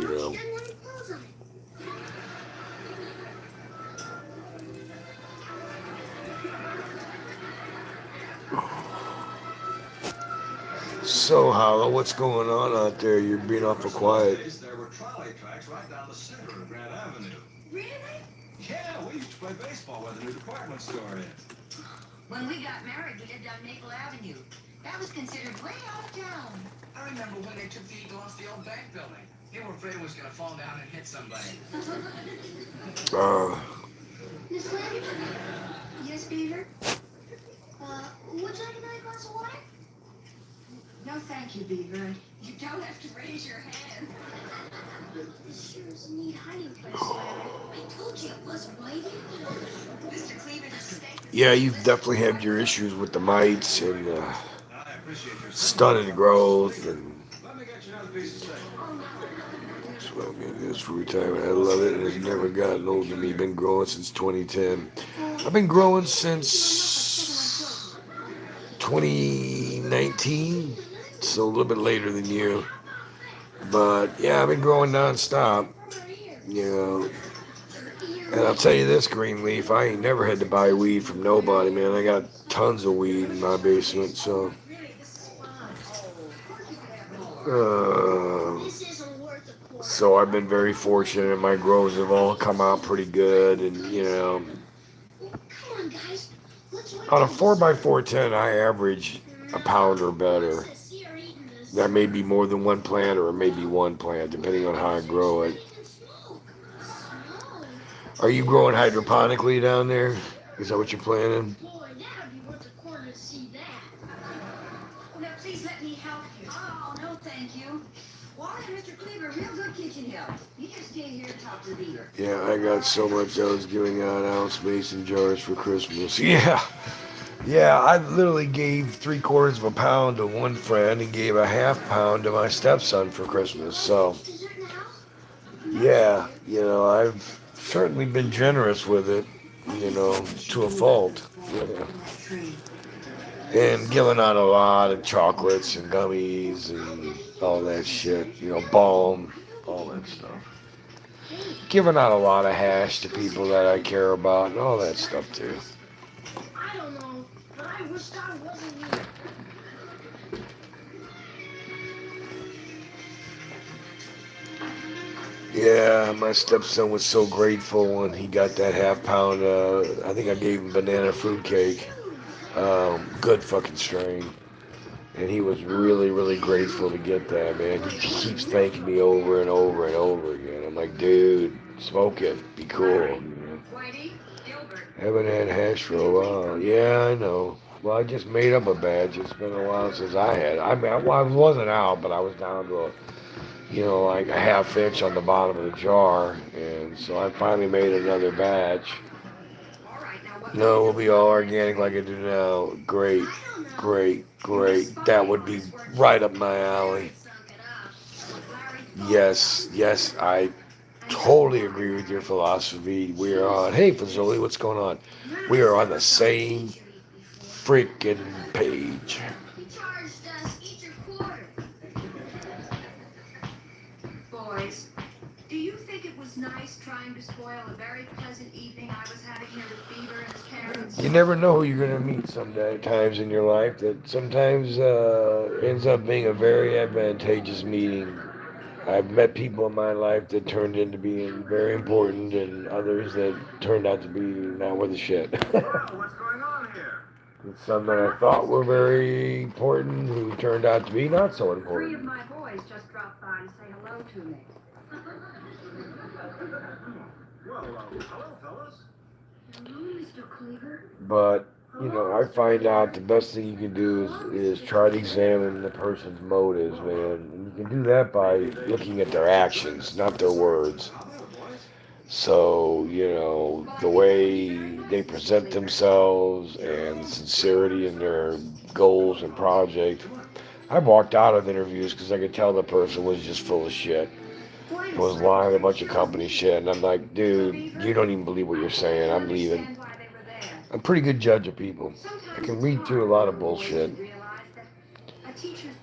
So, Hollow, what's going on out there? You're being awful quiet. There were trolley tracks right down the center of Grant Avenue. Really? Yeah, we used to play baseball where the new department store is. When we got married, we lived on Maple Avenue. That was considered way out of town. I remember when they took the eagle off the old bank building. They were afraid it was going to fall down and hit somebody. Miss Landers? Yes, Beaver? Would you like another glass of water? No, thank you, Beaver. You don't have to raise your hand. This sure is a neat hiding place, Larry. I told you it wasn't waiting. Mr. Cleaver just stayed. Yeah, you've definitely had your issues with the mites and I appreciate your stunted growth and Let me get you another piece of steak. that's what I'm getting this for retirement. I love it, and it's never gotten old to me. Been growing since 2010. I've been growing since 2019, so a little bit later than you. But yeah, I've been growing nonstop. And I'll tell you this, Greenleaf, I ain't never had to buy weed from nobody, man. I got tons of weed in my basement, so. This isn't worth a quarter. So I've been very fortunate, and my grows have all come out pretty good, and Come on, guys. Let's wait on a till 4x410, I average a pound or better. That may be more than one plant, or it may be one plant, depending on how I grow it. Are you growing hydroponically down there? Is that what you're planning? Boy, that'd be worth a quarter to see that. Now, please let me help you. Oh, no, thank you. Wally and Mr. Cleaver, real good kitchen help. You just stay here and talk to the Beaver. Yeah, I got so much I was giving out ounce mason jars for Christmas. Yeah, I literally gave 3/4 of a pound to one friend and gave a half pound to my stepson for Christmas. So, Dessert in the house? yeah, I've certainly been generous with it, to a fault. Yeah. And giving out a lot of chocolates and gummies and all that shit, balm, all that stuff. Giving out a lot of hash to people that I care about and all that stuff too. I don't know, but I wish I wasn't here. Yeah, my stepson was so grateful when he got that half pound. I think I gave him banana fruitcake. Good fucking strain. And he was really, really grateful to get that, man. He keeps thanking me over and over and over again. I'm like, dude, smoke it. Be cool. Whitey, Gilbert. Haven't had hash for a while. Yeah, I know. Well, I just made up a batch. It's been a while since I had. I wasn't out, but I was down to like a half inch on the bottom of the jar. And so I finally made another batch. All right, now what No, we'll be all organic like I do now. Great, great. That would be right up my alley. Yes, I totally agree with your philosophy. We are on, hey, Fazoli, what's going on? We are on the same freaking page. He charged us each a quarter. Boys, do you think it was nice trying to spoil a very pleasant evening I was having here with Beaver and his parents? You never know who you're going to meet times in your life that sometimes ends up being a very advantageous meeting. I've met people in my life that turned into being very important and others that turned out to be not worth a shit. What's going on here? Some that I thought were very important who turned out to be not so 3 of important. my boys just dropped by to say hello to me. Well, hello, fellas. Hello, Mr. Cleaver. But, I find out the best thing you can do is try to examine the person's motives, man. And you can do that by looking at their actions, not their words. So, the way they present themselves and sincerity in their goals and project. I've walked out of interviews because I could tell the person was just full of shit. It was lying a bunch of company shit. And I'm like, dude, you don't even believe what you're saying. I'm leaving. I'm a pretty good judge of people. I can read through a lot of bullshit.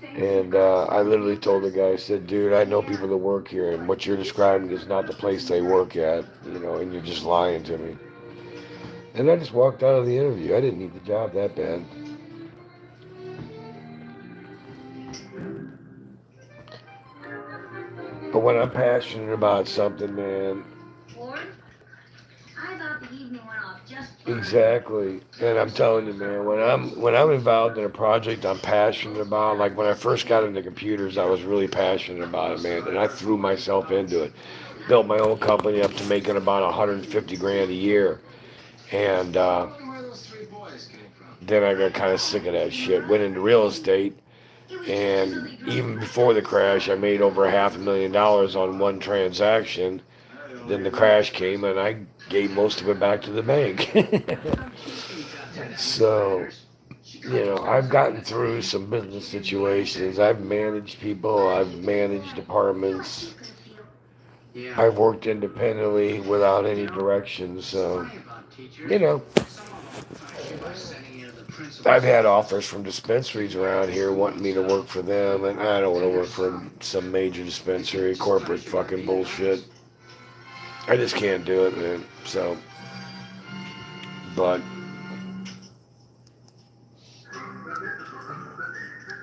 And I literally told the guy, I said, dude, I know people that work here, and what you're describing is not the place they work at, and you're just lying to me. And I just walked out of the interview. I didn't need the job that bad. But when I'm passionate about something, man, Lord, I thought the evening went off just fine. exactly. And I'm telling you, man, when I'm involved in a project I'm passionate about, like when I first got into computers, I was really passionate about it, man, and I threw myself into it. Built my own company up to making about 150 grand a year, and Where those 3 boys came from? then I got kind of sick of that shit. Went into real estate, and even before the crash, I made over $500,000 on one transaction. Then the crash came, and I gave most of it back to the bank. So, I've gotten through some business situations. I've managed people. I've managed departments. I've worked independently without any direction. So, I've had offers from dispensaries around here wanting me to work for them, and I don't want to work for some major dispensary, corporate fucking bullshit. I just can't do it, man. So, but,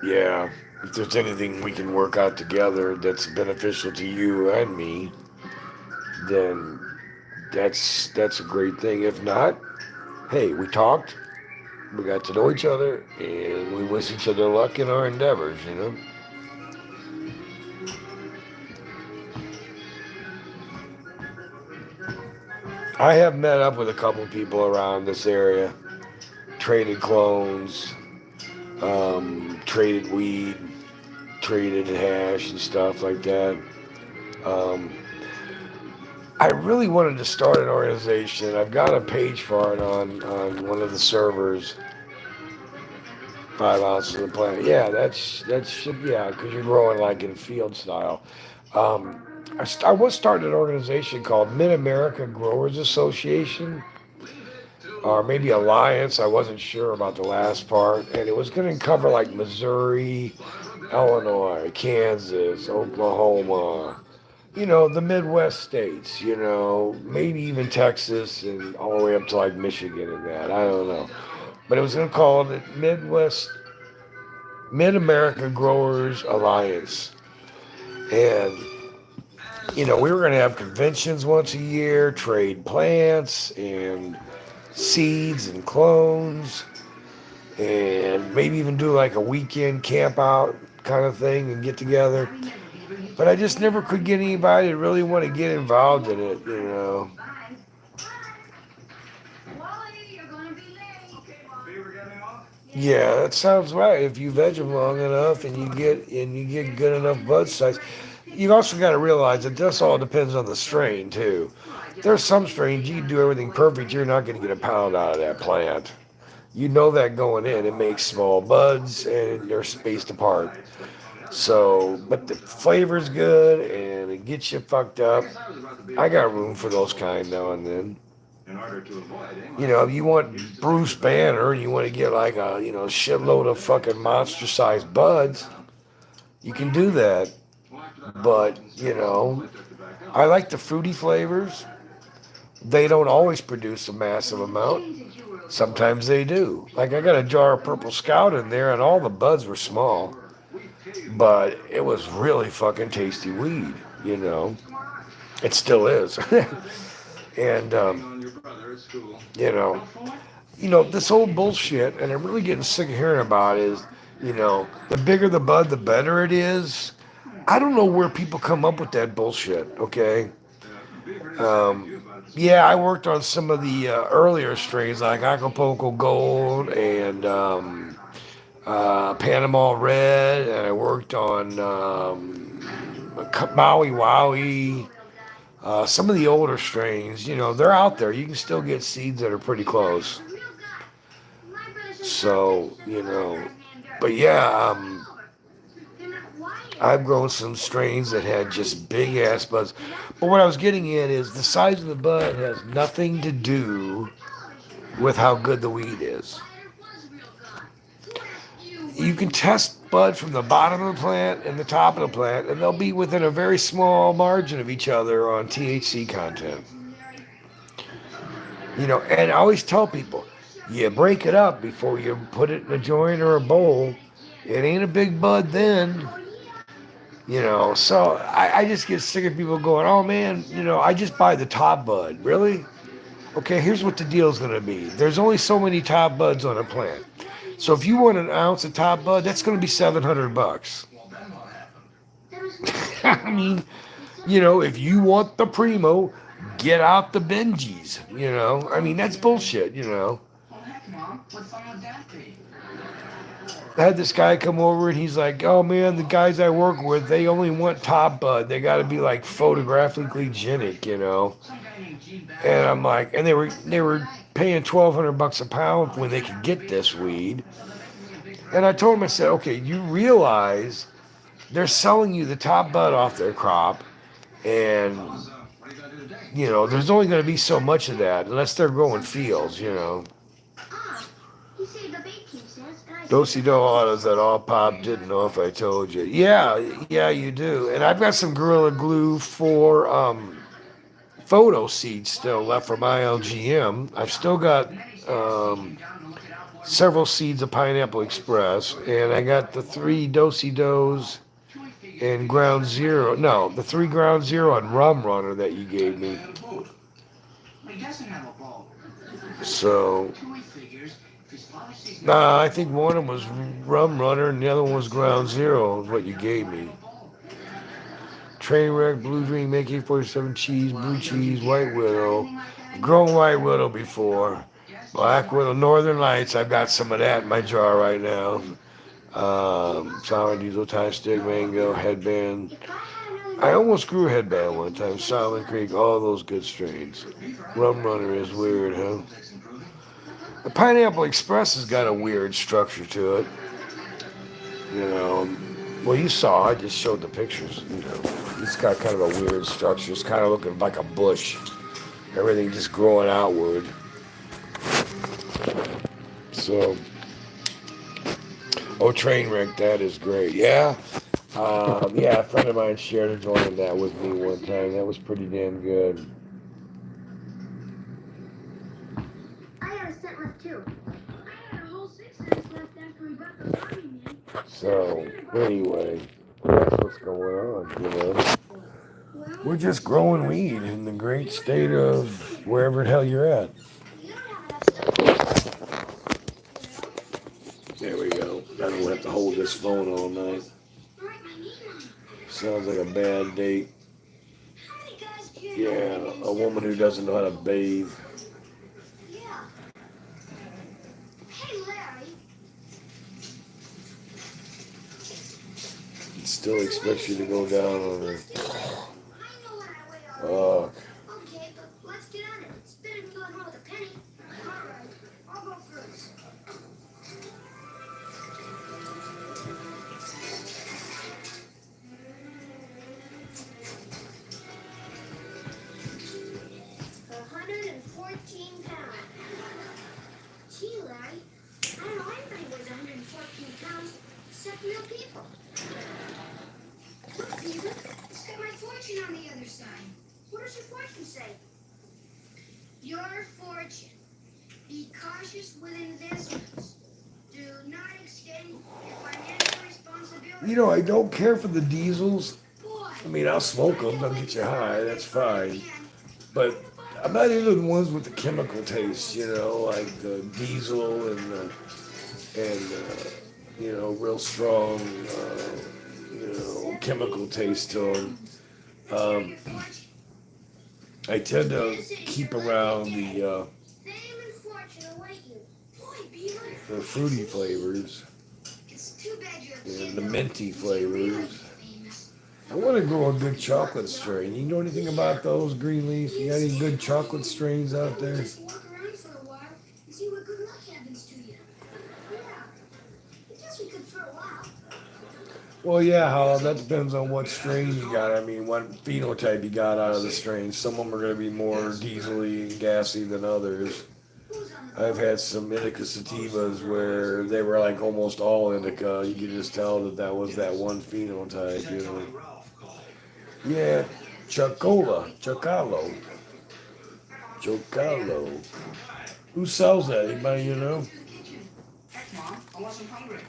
yeah, if there's anything we can work out together that's beneficial to you and me, then that's a great thing. If not, hey, we talked, we got to know each other, and we wish each other luck in our endeavors, I have met up with a couple people around this area, traded clones, traded weed, traded hash and stuff like that. I really wanted to start an organization. I've got a page for it on one of the servers. 5 ounces of the plant. Yeah, that's yeah, because you're growing like in field style. I was starting an organization called Mid-America Growers Association, or maybe Alliance. I wasn't sure about the last part, and it was going to cover like Missouri, Illinois, Kansas, Oklahoma, the Midwest states, maybe even Texas and all the way up to like Michigan and that. I don't know. But it was going to call it Mid-America Growers Alliance. And, we were going to have conventions once a year, trade plants and seeds and clones, and maybe even do like a weekend camp out kind of thing and get together. But I just never could get anybody to really want to get involved in it, Wally, you're gonna be late. Beaver getting off? Yeah, that sounds right. If you veg them long enough and you get good enough bud size, you also got to realize that this all depends on the strain too. There's some strains you can do everything perfect. You're not going to get a pound out of that plant. You know that going in. It makes small buds and they're spaced apart. So, but the flavor's good and it gets you fucked up. I got room for those kind now and then. You know, if you want Bruce Banner and you want to get like a, you know, shitload of fucking monster sized buds, you can do that. But, you know, I like the fruity flavors. They don't always produce a massive amount. Sometimes they do. Like I got a jar of Purple Scout in there and all the buds were small. But it was really fucking tasty weed, you know. It still is. And, you know, this old bullshit, and I'm really getting sick of hearing about it, is, you know, the bigger the bud, the better it is. I don't know where people come up with that bullshit, okay? Yeah, I worked on some of the earlier strains like Acapulco Gold and Panama Red, and I worked on Maui Wowie. Some of the older strains, you know, they're out there. You can still get seeds that are pretty close. So, you know, but yeah, I've grown some strains that had just big ass buds. But what I was getting at is the size of the bud has nothing to do with how good the weed is. You can test bud from the bottom of the plant and the top of the plant, and they'll be within a very small margin of each other on THC content. You know, and I always tell people, you break it up before you put it in a joint or a bowl. It ain't a big bud then. You know, so I just get sick of people going, oh man, you know, I just buy the top bud. Really? Okay, here's what the deal's going to be. There's only so many top buds on a plant. So if you want an ounce of top bud, that's going to be $700. I mean, you know, if you want the primo, get out the Benjis. You know, I mean, that's bullshit, you know. Well, heck, Mom, what fun would that be? I had this guy come over and he's like, oh man, the guys I work with, they only want top bud. They got to be like photographically genic, you know. And I'm like, and they were paying $1,200 a pound when they could get this weed. And I told him, I said, okay, you realize they're selling you the top bud off their crop, and you know there's only going to be so much of that unless they're growing fields, you know. Do-si-do autos that all pop, didn't know if I told you. Yeah, you do. And I've got some Gorilla Glue for photo seeds still left from ILGM. I've still got several seeds of Pineapple Express, and I got the 3 Do-si-dos and Ground Zero. No, the 3 Ground Zero and Rum Runner that you gave me. So, I think one of them was Rum Runner and the other one was Ground Zero, is what you gave me. Trainwreck, Blue Dream, AK-47 cheese, blue cheese, White Widow. I've grown White Widow before. Black Widow, Northern Lights, I've got some of that in my jar right now. Sour Diesel, Tie Stick, Mango, Headband. I almost grew a headband one time. Solid Creek, all those good strains. Rum Runner is weird, huh? The Pineapple Express has got a weird structure to it. You know, well, you saw, I just showed the pictures, you know. It's got kind of a weird structure. It's kind of looking like a bush. Everything just growing outward. So, oh, Trainwreck, that is great. Yeah, a friend of mine shared a joint of that with me one time. That was pretty damn good. I got a cent left too. I had a whole 6 cents left after we got the money, man. So, anyway, that's what's going on, you know. We're just growing weed in the great state of wherever the hell you're at. There we go. I don't have to hold this phone all night. Sounds like a bad date. Yeah, a woman who doesn't know how to bathe. Yeah. Hey, Larry. Still expects you to go down on her. I know when I weigh all right. Okay, but let's suck milk people. Look, Beaver, it's got my fortune on the other side. What does your fortune say? Your fortune. Be cautious with investments. Do not extend your financial responsibility. You know, I don't care for the diesels. Boy, I mean, I'll smoke them, they'll get you high, that's fine. But I'm not into the ones with the chemical taste, you know, like the diesel and you know, real strong, you know, chemical taste to them. I tend to keep around the Fame and fortune await you. Boy, Beaver. the fruity flavors It's too bad you're a and kid, the though. minty You should really flavors. be famous. I want to grow a good chocolate strain. You know anything about those, Greenleaf? You got any good chocolate strains out there? Just walk around for a while and see what good luck happens to you. Yeah, I guess we could for a while. Well, yeah, how that depends on what strain you got. I mean, what phenotype you got out of the strain. Some of them are going to be more diesely and gassy than others. Who's on the I've had some indica sativas where they were like almost all indica. You could just tell that that was that one phenotype, you know. Ralph called. Yeah, Chocolo. Who sells that? Anybody you know? To the kitchen. Heck, Mom, I wasn't hungry.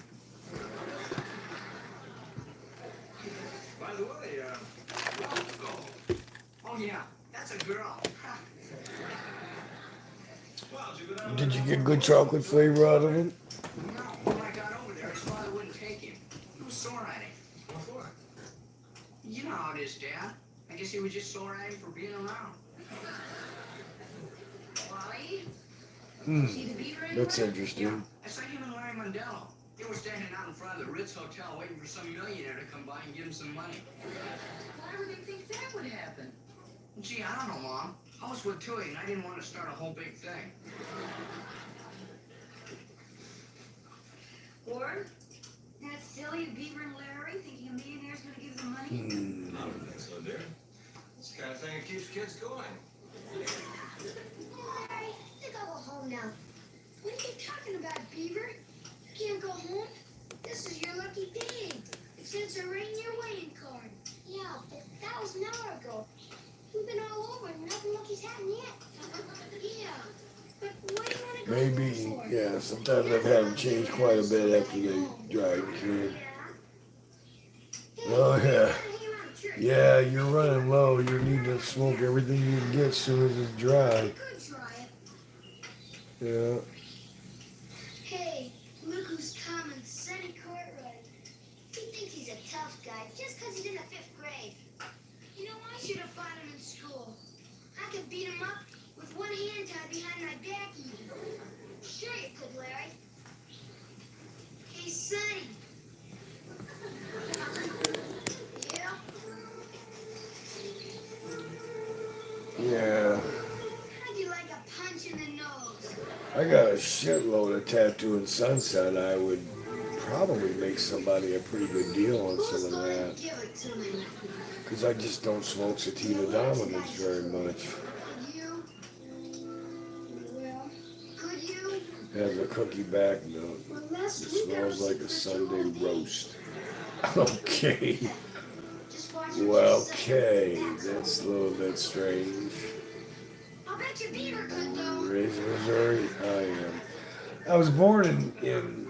By the way, Ralph called. Oh, yeah, that's a girl. Well, did you go down Did there? you get good chocolate flavor out of it? No, when I got over there, his father wouldn't take him. He was sore at him. What for? You know how it is, Dad. I guess he was just sore at him for being around. Wally? Hmm, See the beaver that's anywhere? interesting. I saw him and Larry Mondello. They were standing out in front of the Ritz Hotel waiting for some millionaire to come by and give him some money. Why would they think that would happen? Gee, I don't know, Mom. I was with Tui and I didn't want to start a whole big thing. Or that silly Beaver and Larry thinking a millionaire's going to give them money? Hmm. I don't think so, dear. It's the kind of thing that keeps kids going. Larry, I think I'll go home now. What are you talking about, Beaver? You can't go home. This is your lucky day. It says a ring your wedding card. Yeah, but that was an hour ago. We've been all over and nothing lucky's happened yet. Yeah, but what do you want to go Maybe, home for? yeah, sometimes I've had them change quite a bit after they drive through. Oh, yeah. Yeah, you're running low. You need to smoke everything you can get as soon as it's dry. Yeah. Hey, look who's coming, Sonny Cartwright. He thinks he's a tough guy just because he's in the 5th grade. You know, I should have fought him in school. I could beat him up with one hand tied behind my back even. Sure you could, Larry. Hey, Sonny. Yeah? Yeah. How'd you like a punch in the nose? I got a shitload of tattoo in Sunset. I would probably make somebody a pretty good deal on Who's some of going that. to give it to me? Because I just don't smoke sativa dominance very much. Could you? Well, could you? It has a cookie back note. Well, It last week I was smells like sick a for Sunday 2 days. roast. Okay. Just watch her Well, just okay. suck it. That's a little bit strange. I'll bet you Beaver could though. Raised in Missouri? I am. I was born in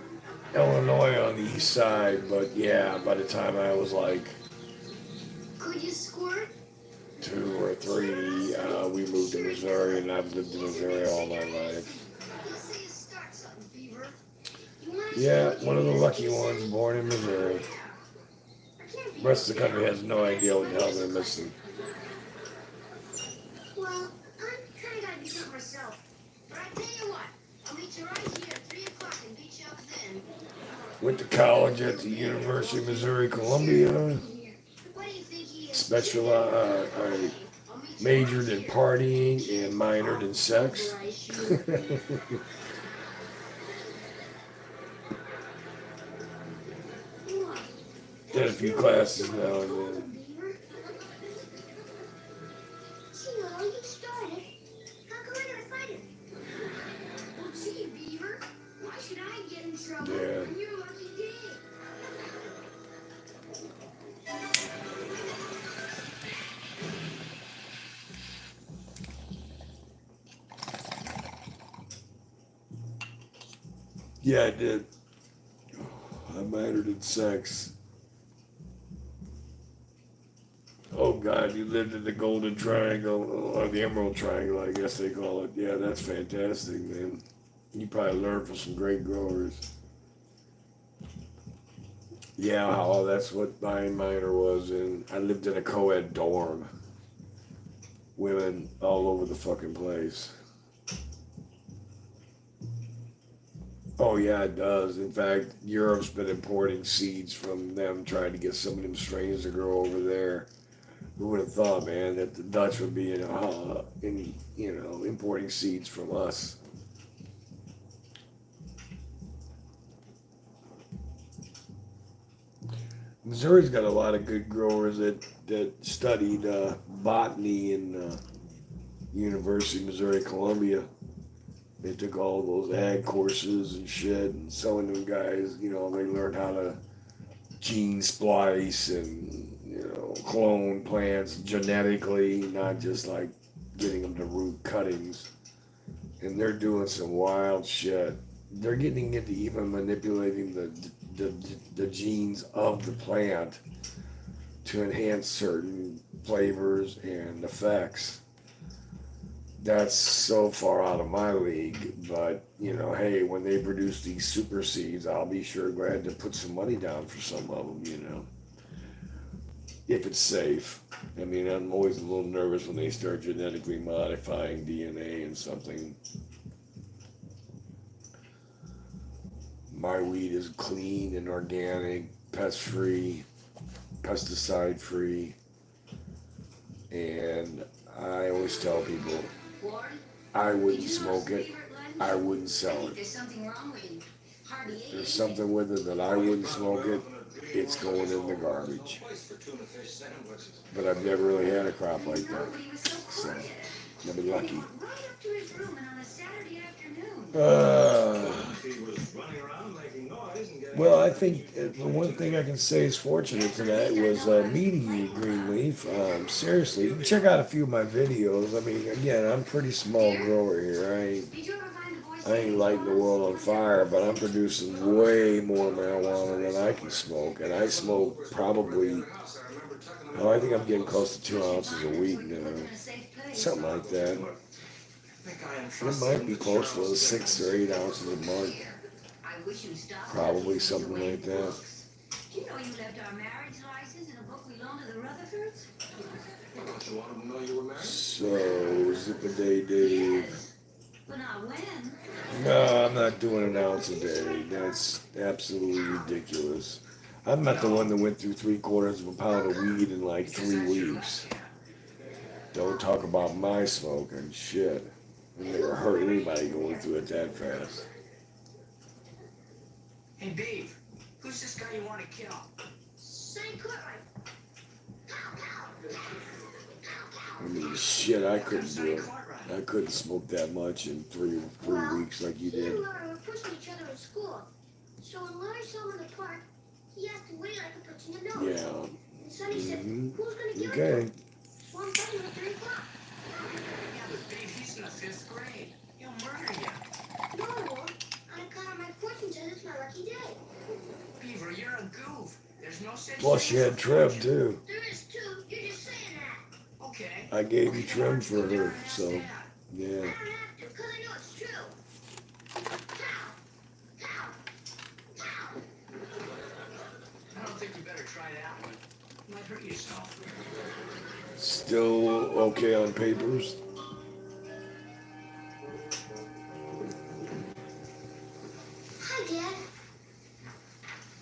Illinois on the east side, but yeah, by the time I was like Could you squirt? 2 or 3, we moved to Missouri, and I've lived in Missouri all my life. Let's say you start something, Beaver. You wanna Yeah, see one of the what lucky you ones, say? born in Missouri. I can't be The rest of the country has no idea what the hell they're missing. Well, I'm kinda gotta do something myself. But I tell you what, I'll meet you right here at 3 o'clock and beat you up then. Went to college at the University of Missouri Columbia. What do you think he is? I majored in partying and minored in sex. Did a few classes now and then. Gee, well, you started. How come I gotta fight him? Well, gee, Beaver, why should I get in trouble Yeah. on your lucky day? Yeah, I did. I minored in sex. Oh God, you lived in the Golden Triangle, or the Emerald Triangle, I guess they call it. Yeah, that's fantastic, man. You probably learned from some great growers. Yeah, how that's what my minor was in. I lived in a co-ed dorm. Women all over the fucking place. Oh yeah, it does. In fact, Europe's been importing seeds from them, trying to get some of them strains to grow over there. Who would have thought, man, that the Dutch would be importing seeds from us? Missouri's got a lot of good growers that studied botany in University of Missouri Columbia. They took all those ag courses and shit, and some of them guys, they learned how to gene splice and clone plants genetically, not just like getting them to root cuttings. And they're doing some wild shit. They're getting into even manipulating the genes of the plant to enhance certain flavors and effects. That's so far out of my league, but hey, when they produce these super seeds, I'll be sure glad to put some money down for some of them, if it's safe. I mean, I'm always a little nervous when they start genetically modifying DNA and something. My weed is clean and organic, pest-free, pesticide-free, and I always tell people, I wouldn't smoke it, I wouldn't sell it. There's something wrong with him. Hardly ate There's something with it that I wouldn't smoke it, it's going in the garbage. But I've never really had a crop like that, so I've been lucky. Right up to his room and on a Saturday afternoon. Well, I think the one thing I can say is fortunate tonight was meeting you, Greenleaf. Seriously, you can check out a few of my videos. I mean, again, I'm a pretty small grower here. I ain't lighting the world on fire, but I'm producing way more marijuana than I can smoke. And I smoke probably, I think I'm getting close to 2 ounces a week now. Something like that. It might be close to 6 or 8 ounces a month. Probably something like that. Do you know you left our marriage license in a book we loaned to the Rutherfords? Don't you want them to know you were married? So, Zip-a-Day Dave. Yes. But not when. No, I'm not doing an ounce a day. That's absolutely ridiculous. I'm not the one that went through 3/4 of a pound of weed in like 3 weeks. Don't talk about my smoking. Shit. I've never heard anybody going through it that fast. Hey, Dave, who's this guy you want to kill? St. Clair. I mean, shit, I couldn't do it. I couldn't smoke that much in three weeks like you He and did. Larry were pushing each other at school. So when Larry saw him in the park, he asked to wait like a person to know. Yeah. And Sonny said, Mhm. who's going to get Okay. him? So I'm fighting at 3 o'clock. Yeah, but Dave, he's in the 5th grade. He'll murder you. No, I won't. On account of my fortune says it's my lucky day. Beaver, you're a goof. There's no such Plus, thing you as had a trim fortune. too. There is too. You're just saying that. Okay. I gave you Okay, trim let's for go down her, and ask so Dad. yeah. I don't have to, because I know it's true. How? How? How? I don't think you better try that one. You might hurt yourself. Still okay on papers? Hi, Dad.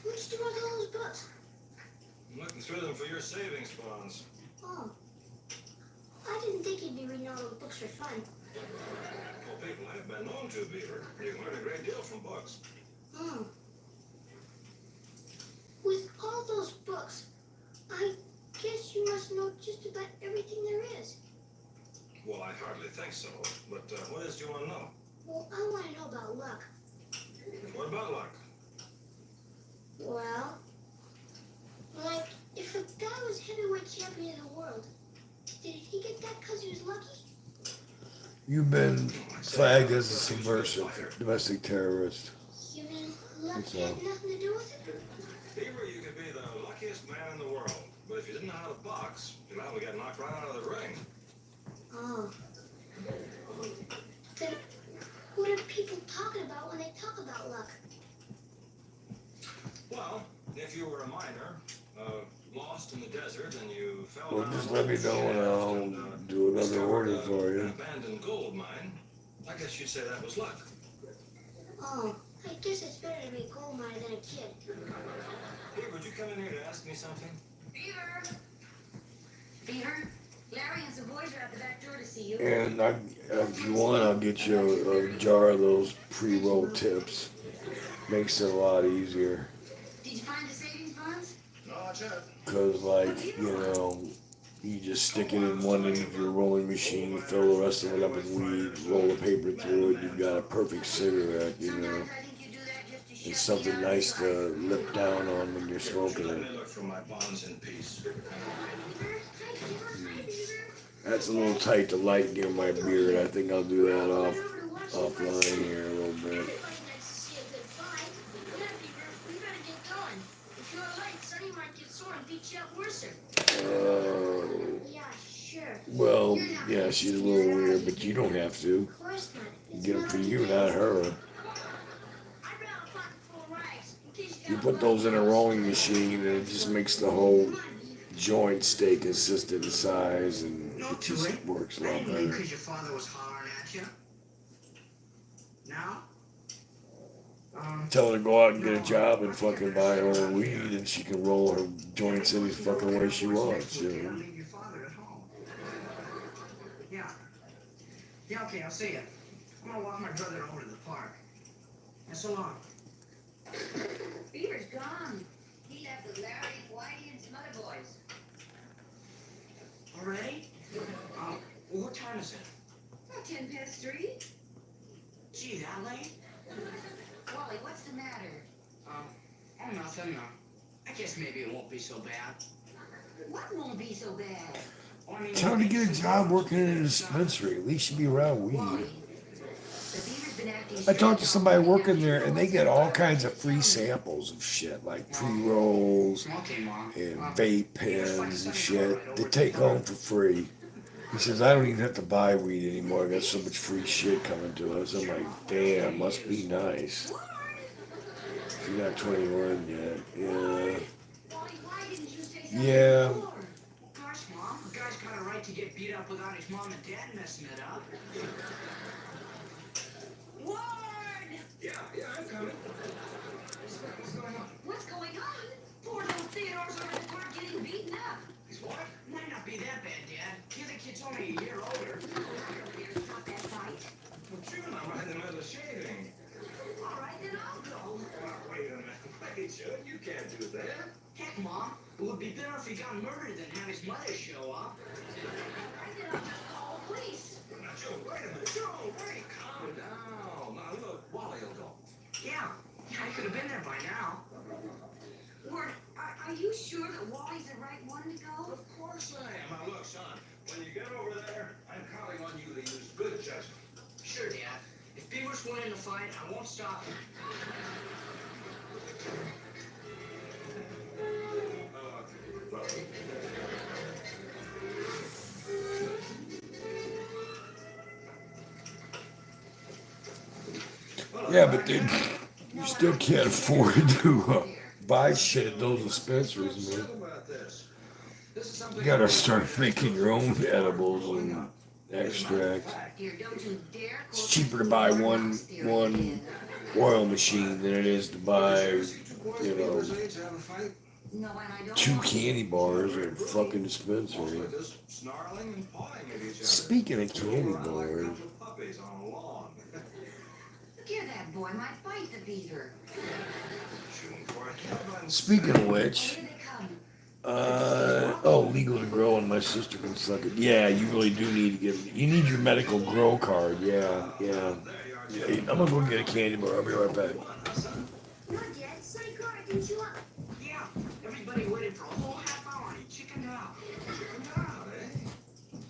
What'd you do with all those books? I'm looking through them for your savings bonds. Oh. I didn't think you'd be reading all those books for fun. Well, people have been known to, Beaver. You can learn a great deal from books. Oh. With all those books, I guess you must know just about everything there is. Well, I hardly think so. But what else do you want to know? Well, I want to know about luck. What about luck? Well, like, if a guy was heavyweight champion of the world, did he get that because he was lucky? You've been flagged as a subversive, domestic terrorist. You mean Luck That's had all. nothing to do with it? Beaver, you could be the luckiest man in the world. But if you didn't know how to box, you'd probably get knocked right out of the ring. Oh. Then what are people talking about when they talk about luck? Well, if you were a miner, lost in the desert, and you fell Well, down just a let me shaft know and I'll and, do another discovered order for an you. abandoned gold mine, I guess you'd say that was luck. Oh, I guess it's better to be a gold miner than a kid. Here, would you come in here to ask me something? Beaver! Beaver? Larry and some boys are at the back door to see you. And if you want, I'll get you a jar of those pre-roll tips. Makes it a lot easier. Did you find the savings bonds? No, not yet. Cause like, you know, you just stick it in one end of your rolling machine, fill the rest of it up with weed, roll the paper through it, you've got a perfect cigarette, you know. Sometimes I think you do that just to shut It's me something out nice inside. to lip down on when you're Here, smoking let it. me look for my bonds in peace. Beaver? Hi, Beaver. That's a little tight to light near my beard. I think I'll do that offline here a little bit. Everybody likes to see a good fight. Yeah, Beaver, we better get going. If you're late, Sonny might get sore and beat you up worse. Yeah, sure. Well, yeah, she's a little weird, but you don't have to. Of course not. It's Get them not for like you, it not is. her. I brought a pocket full of rags in case You got put those in a rolling machine and it just makes the whole joint stay consistent in size and No, it just Tui. works a I lot didn't leave better. because your father was hollering at you. Now? Tell her to go out and get a job and fucking buy her own weed and she can roll her joints any fucking way she wants, you know. Leave your father at home. Yeah. Yeah, okay, I'll see you. I'm gonna walk my brother over to the park. And so long. Beaver's gone. He left with Larry, Whitey, and some other boys. Already? Well, what time is it? About 3:10. Gee, that late? Wally, what's the matter? Oh, nothing. I guess maybe it won't be so bad. What won't be so bad? Oh, I mean, Tell her to get a job working in a dispensary. At least she'll be around weed. Wally, the Beaver's been acting I strange talked to all somebody morning. working there and they get all kinds of free samples of shit like pre-rolls Okay, Mom. and vape pens and shit they take home for free. He says, I don't even have to buy weed anymore. I got so much free shit coming to us. I'm like, damn, must be nice. She's not 21 yet. Yeah. Wally, why didn't you say something Yeah. before? Gosh, Mom, a guy's got a right to get beat up without his mom and dad messing it up. Ward! Yeah, I'm coming. What's going on? What's going on? Poor little Theodore's over at the park getting beaten up. He's what? Might not be that bad, Dad. The other kid's only a year older. Better stop that fight. Well, June, I'm in the middle of shaving. All right, then I'll go. Wait a minute. Wait, June, you can't do that. Heck, Mom, it would be better if he got murdered than have his mother show up. All right, then I'll just call the police. Now, June, wait a minute. June, wait, calm down. Now, look, Wally will go. Yeah, I could have been there by now. Ward, are you sure that Wally's the right one to go? Of course I am. Now, look, son, when you get over there, I'm counting on you to use good judgment. Sure, Dad. If Beaver's winning the fight, I won't stop him. Well, Yeah, but then you still can't afford to buy shit at those dispensaries, man. about this. This is something You gotta start making your own edibles and extract. Dear, don't you dare. It's cheaper to buy one oil machine than it is to buy, you know, No, and I don't 2 want- candy bars at a fucking dispensary. Snarling and pawing at each other. Speaking of candy bars, Puppies on a lawn. Give that boy might bite the beaver. speaking of which, Here they come. oh, legal to grow and my sister can suck it. Yeah, you really do need to you need your medical grow card. Yeah. I'm gonna go get a candy bar. I'll be right back. No, Dad, Sonny Carter didn't you up? Yeah, everybody waited for a whole half hour and he chickened out.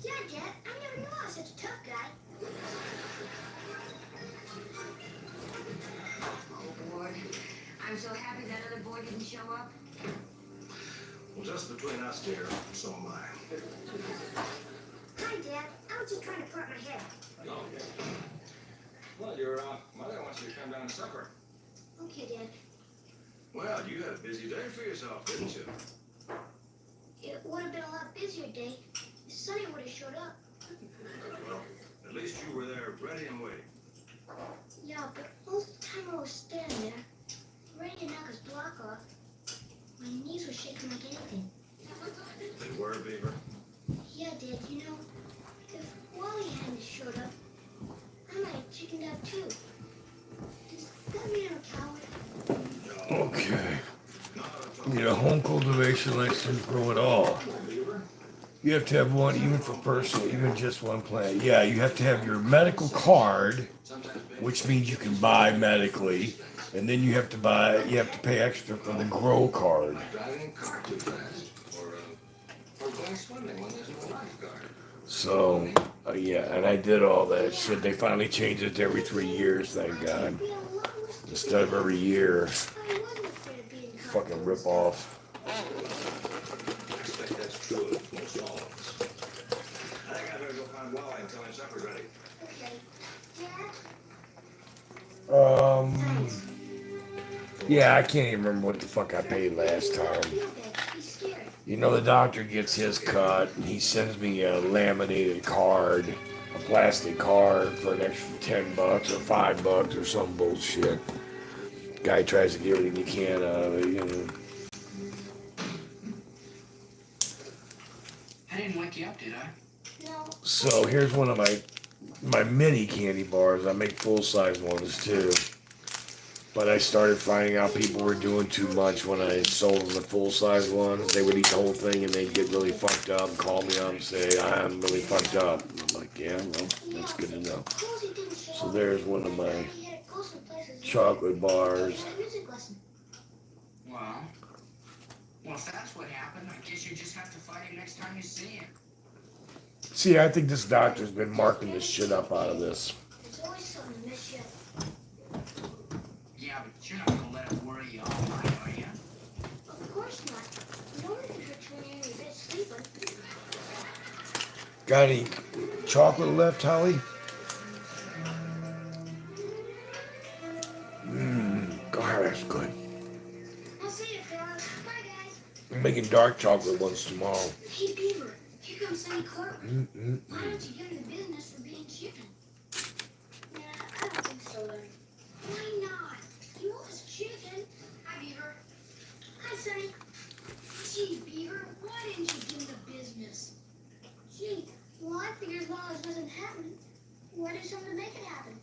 Yeah, Dad, I never knew I was such a tough guy. Oh, Ward. I'm so happy that other boy didn't show up. Well, just between us, dear, so am I. Hi, Dad. I was just trying to part my hair. Oh. Well, your mother wants you to come down to supper. Okay, Dad. Well, you had a busy day for yourself, didn't you? It would have been a lot busier day if Sonny would have showed up. Well, at least you were there ready and waiting. Yeah, but all the time I was standing there, ready to knock his block off, my knees were shaking like anything. They were, Beaver. Yeah, Dad, you know, if Wally hadn't showed up, I might have chickened out too. Does that mean I'm a coward? Okay. Not at all. You need a home cultivation license to grow it all. You have to have one even for personal, even just one plant. Yeah, you have to have your medical card, which means you can buy medically, and then you have to pay extra for the grow card. Driving a car too fast, or going swimming when there's no lifeguard. So, yeah, and I did all that shit. They finally changed it to every 3 years, thank God. Instead of every year. I wasn't afraid of being caught. Fucking rip off. I expect that's true of most all of us. I think I better go find Wally and tell him supper's ready. Okay. Dad? Um, yeah, I can't even remember what the fuck I paid last time. Feel bad. He's scared. You know, the doctor gets his cut, and he sends me a laminated card, a plastic card for an extra $10 or $5 or some bullshit. Guy tries to get everything he can out of it, you know. I didn't wake you up, did I? No. So here's one of my mini candy bars. I make full-size ones too. But I started finding out people were doing too much when I sold them the full-size ones. They would eat the whole thing and they'd get really fucked up, call me up and say, I'm really fucked up. I'm like, yeah, well, that's good to know. Rosie didn't show So up. there's one of my Daddy had to go some places. chocolate bars. He had a music lesson. Well, if that's what happened, I guess you just have to fight him next time you see him. See, I think this doctor's been marking the shit up out of this. There's always something to miss you. Yeah, but you're not gonna let it worry you all night, are you? Of course not. No one can hurt you when you're in your bed sleeping. Got any chocolate left, Holly? God, that's good. I'll see you, fellas. Bye, guys. I'm making dark chocolate ones tomorrow. Hey, Beaver. Here comes Sonny Corbin. Why Mm-mm-mm. don't you get in the business for being chicken? Nah, I don't think so, then. Why not? You was chicken. Hi, Beaver. Hi, Sonny. Gee, Beaver, why didn't you get in the business? Gee, well, I figured as long as it wasn't happening, why do something to make it happen?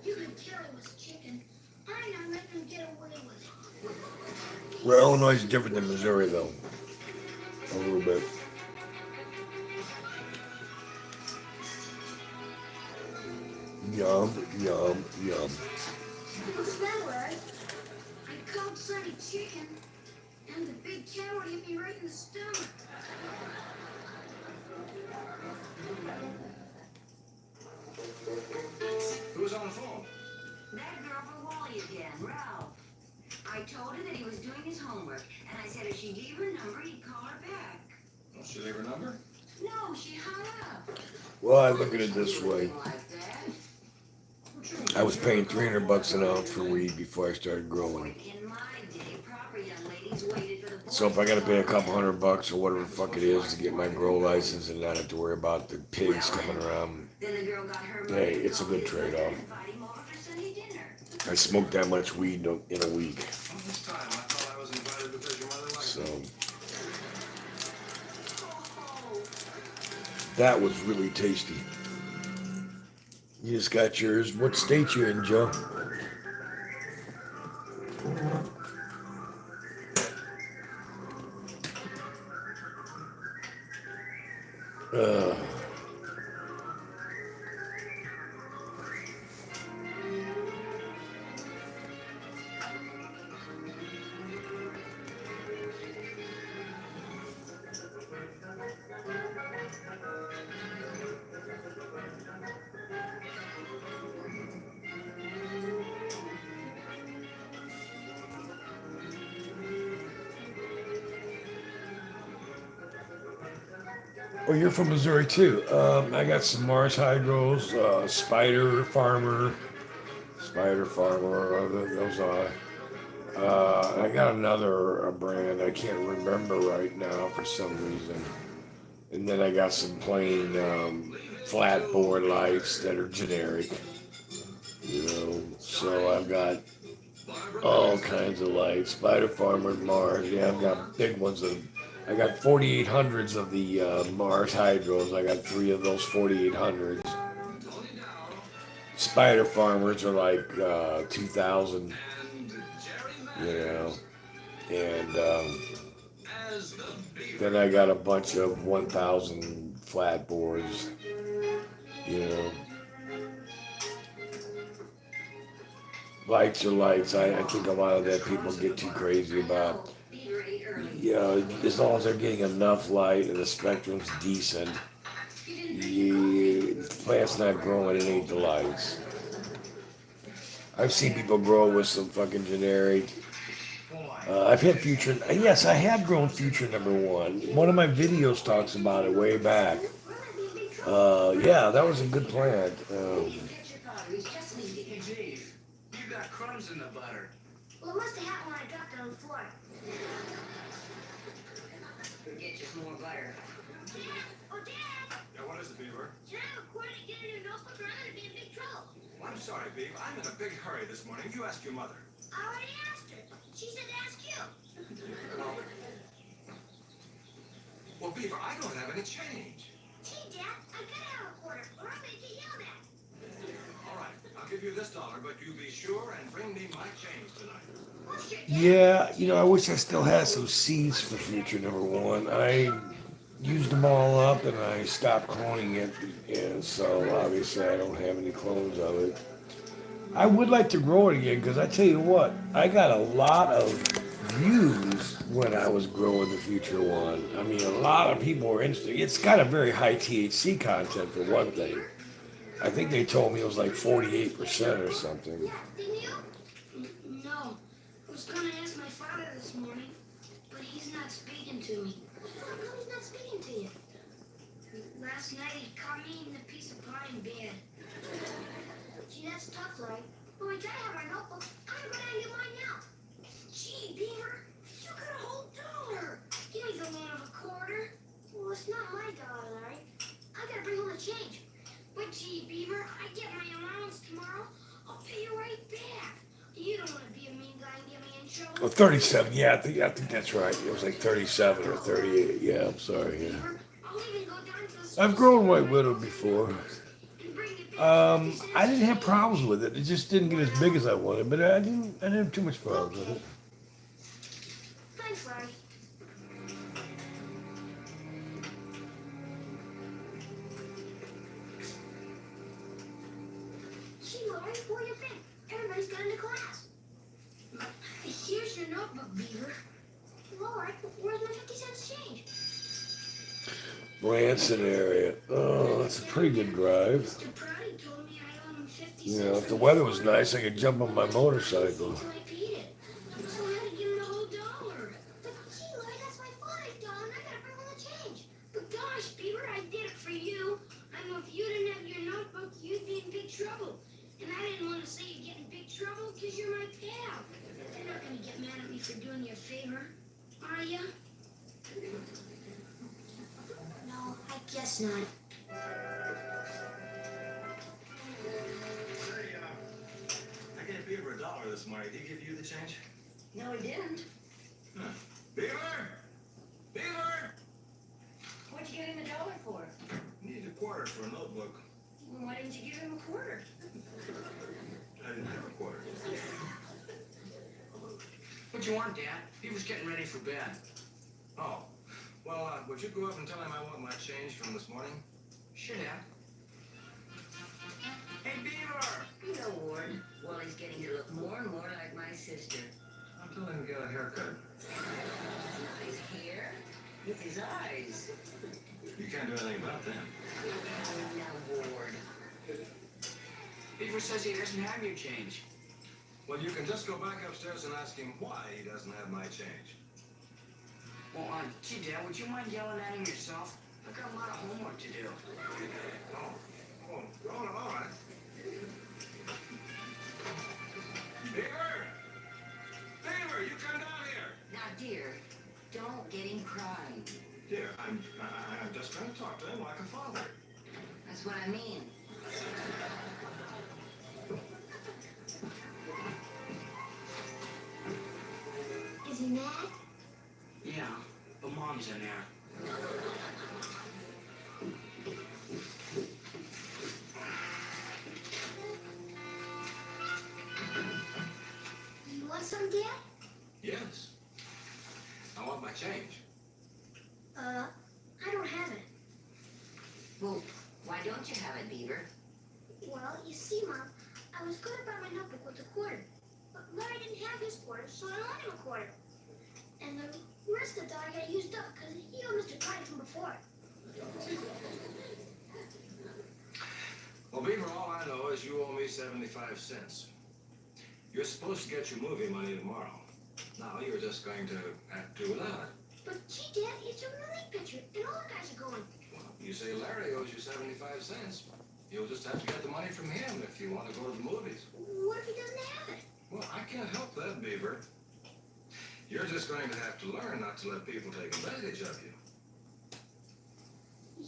You could tell it was chicken. I'm not letting him get away with it. Well, Illinois is different than Missouri, though. A little bit. Yum, yum, yum. What's that, Larry? I called Sonny chicken, and the big cow hit me right in the stomach. Who's on the phone? That girl for Wally again, Ralph. I told her that he was doing his homework, and I said if she gave her number, he'd call her back. Don't she leave her number? No, she hung up. Well, I look at it this way. Like that. I was paying $300 an ounce for weed before I started growing. In my day, proper young ladies waited for the boys So if I gotta to pay a come couple home. $100 or whatever the fuck it is to get my grow license and not have to worry about the pigs coming around, Then the girl got her hey, money it's a and good called his trade-off. mother and invited him over for Sunday dinner. I smoked that much weed in a week. All this time, I thought I was invited because your mother liked So me. that was really tasty. You just got yours. What state you in, Joe? Oh, you're from Missouri too. I got some Mars Hydros, Spider Farmer. Those are. I got another brand I can't remember right now for some reason. And then I got some plain flat board lights that are generic. So I've got all kinds of lights. Spider Farmer, Mars. Yeah, I've got big ones. I got 4800s of the Mars Hydros. I got 3 of those 4800s. Spider Farmers are like 2000, and then I got a bunch of 1000 flat boards, you know. Lights are lights. I think a lot of that people get too crazy about. As long as they're getting enough light and the spectrum's decent, the plant's not growing, it ain't the lights. I've seen people grow with some fucking generic. I've had future. Yes, I have grown future #1. One of my videos talks about it way back. Yeah, that was a good plant. Deacon Dave, you got crumbs in the butter. Well, it must have happened when I dropped it on the floor. Get you some more butter. Oh, Dad! Yeah, what is it, Beaver? Should I record it again in your notebook or I'm going to be in big trouble? Well, I'm sorry, Beaver. I'm in a big hurry this morning. You ask your mother. I already asked her. She said to ask you. Well, Beaver, I don't have any change. Gee, Dad, I gotta have a quarter or I'm going to get yelled at. All right, I'll give you this $1, but you be sure and bring me my change tonight. What's your dad? Yeah, I wish I still had some seeds for future #1. I used them all up and I stopped cloning it, and so obviously I don't have any clones of it. I would like to grow it again because I tell you what, I got a lot of views when I was growing the future one. I mean, a lot of people were interested. It's got a very high THC content for one thing. I think they told me it was like 48% or something. Yeah, didn't you? No. I was going to ask my father this morning, but he's not speaking to me. How come he's not speaking to you? Last night he caught me eating a piece of pie in bed. Gee, that's tough, right? But we gotta have our notebook. I'm gonna hand you mine now. Gee, Beaver, you got a whole $1. Give me the loan of a quarter. Well, it's not my dollar, right? I gotta bring home the change. But gee, Beaver, I get my allowance tomorrow. I'll pay you right back. You don't want to be a mean guy and get me in trouble. Oh, 37. Yeah, I think that's right. It was like 37 or 38. Yeah, I'm sorry. Yeah. Beaver, I'll even go down to the I've grown White Widow before. and bring it back. I didn't have problems with it. It just didn't get as big as I wanted, but I didn't have too much problems with it. Thanks, Larry. Gee, Larry, where you been? Everybody's gone to class. Here's your notebook, Beaver. Lord, where's my 50 cents change? Branson area. Oh, that's a pretty good drive. Mr. Prouty told me I owe him 50 You cents. know, if the weather was nice, I could jump on my motorcycle. Until I paid it. So I had to give him the whole $1. But gee, Larry, that's my fault, I gotta bring him the change. But gosh, Beaver, I did it for you. I know if you didn't have your notebook, you'd be in big trouble. And I didn't want to say you'd get in big trouble because you're my pal. You're not gonna get mad at me for doing you a favor, are ya? No, I guess not. Say, I gave Beaver $1 this morning. Did he give you the change? No, he didn't. Huh. Beaver! Beaver! What'd you get him $1 for? Need a quarter for a notebook. Well, why didn't you give him a quarter? I didn't have a quarter. What you want, Dad? He was getting ready for bed. Oh. Well, would you go up and tell him I want my change from this morning? Sure, Dad. Hey, Beaver! No, Ward. Wally's getting to look more and more like my sister. I'm telling him to get a haircut. Nice hair with his eyes. You can't do anything about that. Now, Ward. Beaver says he doesn't have your change. Well, you can just go back upstairs and ask him why he doesn't have my change. Well, gee, Dad, would you mind yelling at him yourself? I got a lot of homework to do. All right. Beaver! Beaver, you come down here! Now, dear, don't get him crying. Dear, I'm just trying to talk to him like a father. That's what I mean. Is he mad? Yeah, but Mom's in there. You want some, Dad? Yes. I want my change. I don't have it. Well, why don't you have it, Beaver? Well, you see, Mom, I was going to buy my notebook with a quarter. But Larry didn't have his quarter, so I loaned him a quarter. And the rest of the I got used up because he owed Mr. Clyde from before. Well, Beaver, all I know is you owe me 75 cents. You're supposed to get your movie money tomorrow. Now you're just going to have to do without it. But gee, Dad, it's a relief picture, and all the guys are going. Well, you say Larry owes you 75 cents. You'll just have to get the money from him if you want to go to the movies. What if he doesn't have it? Well, I can't help that, Beaver. You're just going to have to learn not to let people take advantage of you.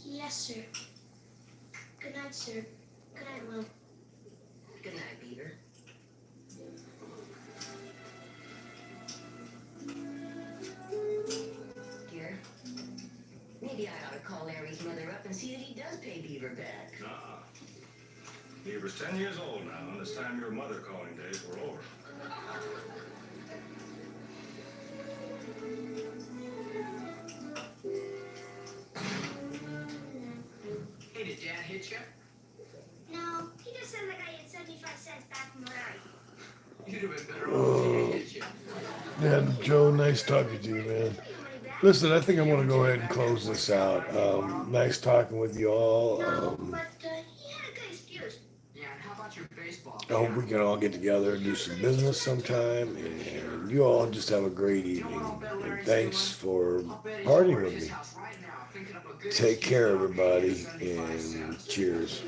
Yes, sir. Good night, sir. Good night, Mom. Good night, Beaver. Dear, maybe I ought to call Larry's mother up and see that he does pay Beaver back. Nuh-uh. Beaver's 10 years old now, and it's time your mother calling days were over. Hey, did Dad hit you? No, he just said like I had 75 cents back from Larry. You'd have been better off if he didn't hit you. Yeah, Joe, nice talking to you, man. Put your money back. Listen, I think I'm gonna go ahead and close this out. Nice talking with you all. No, but he had a good excuse. Yeah, and how about your baseball? I hope we can all get together and do some business sometime. And you all just have a great evening. And thanks for partying with me. Take care, everybody, and cheers.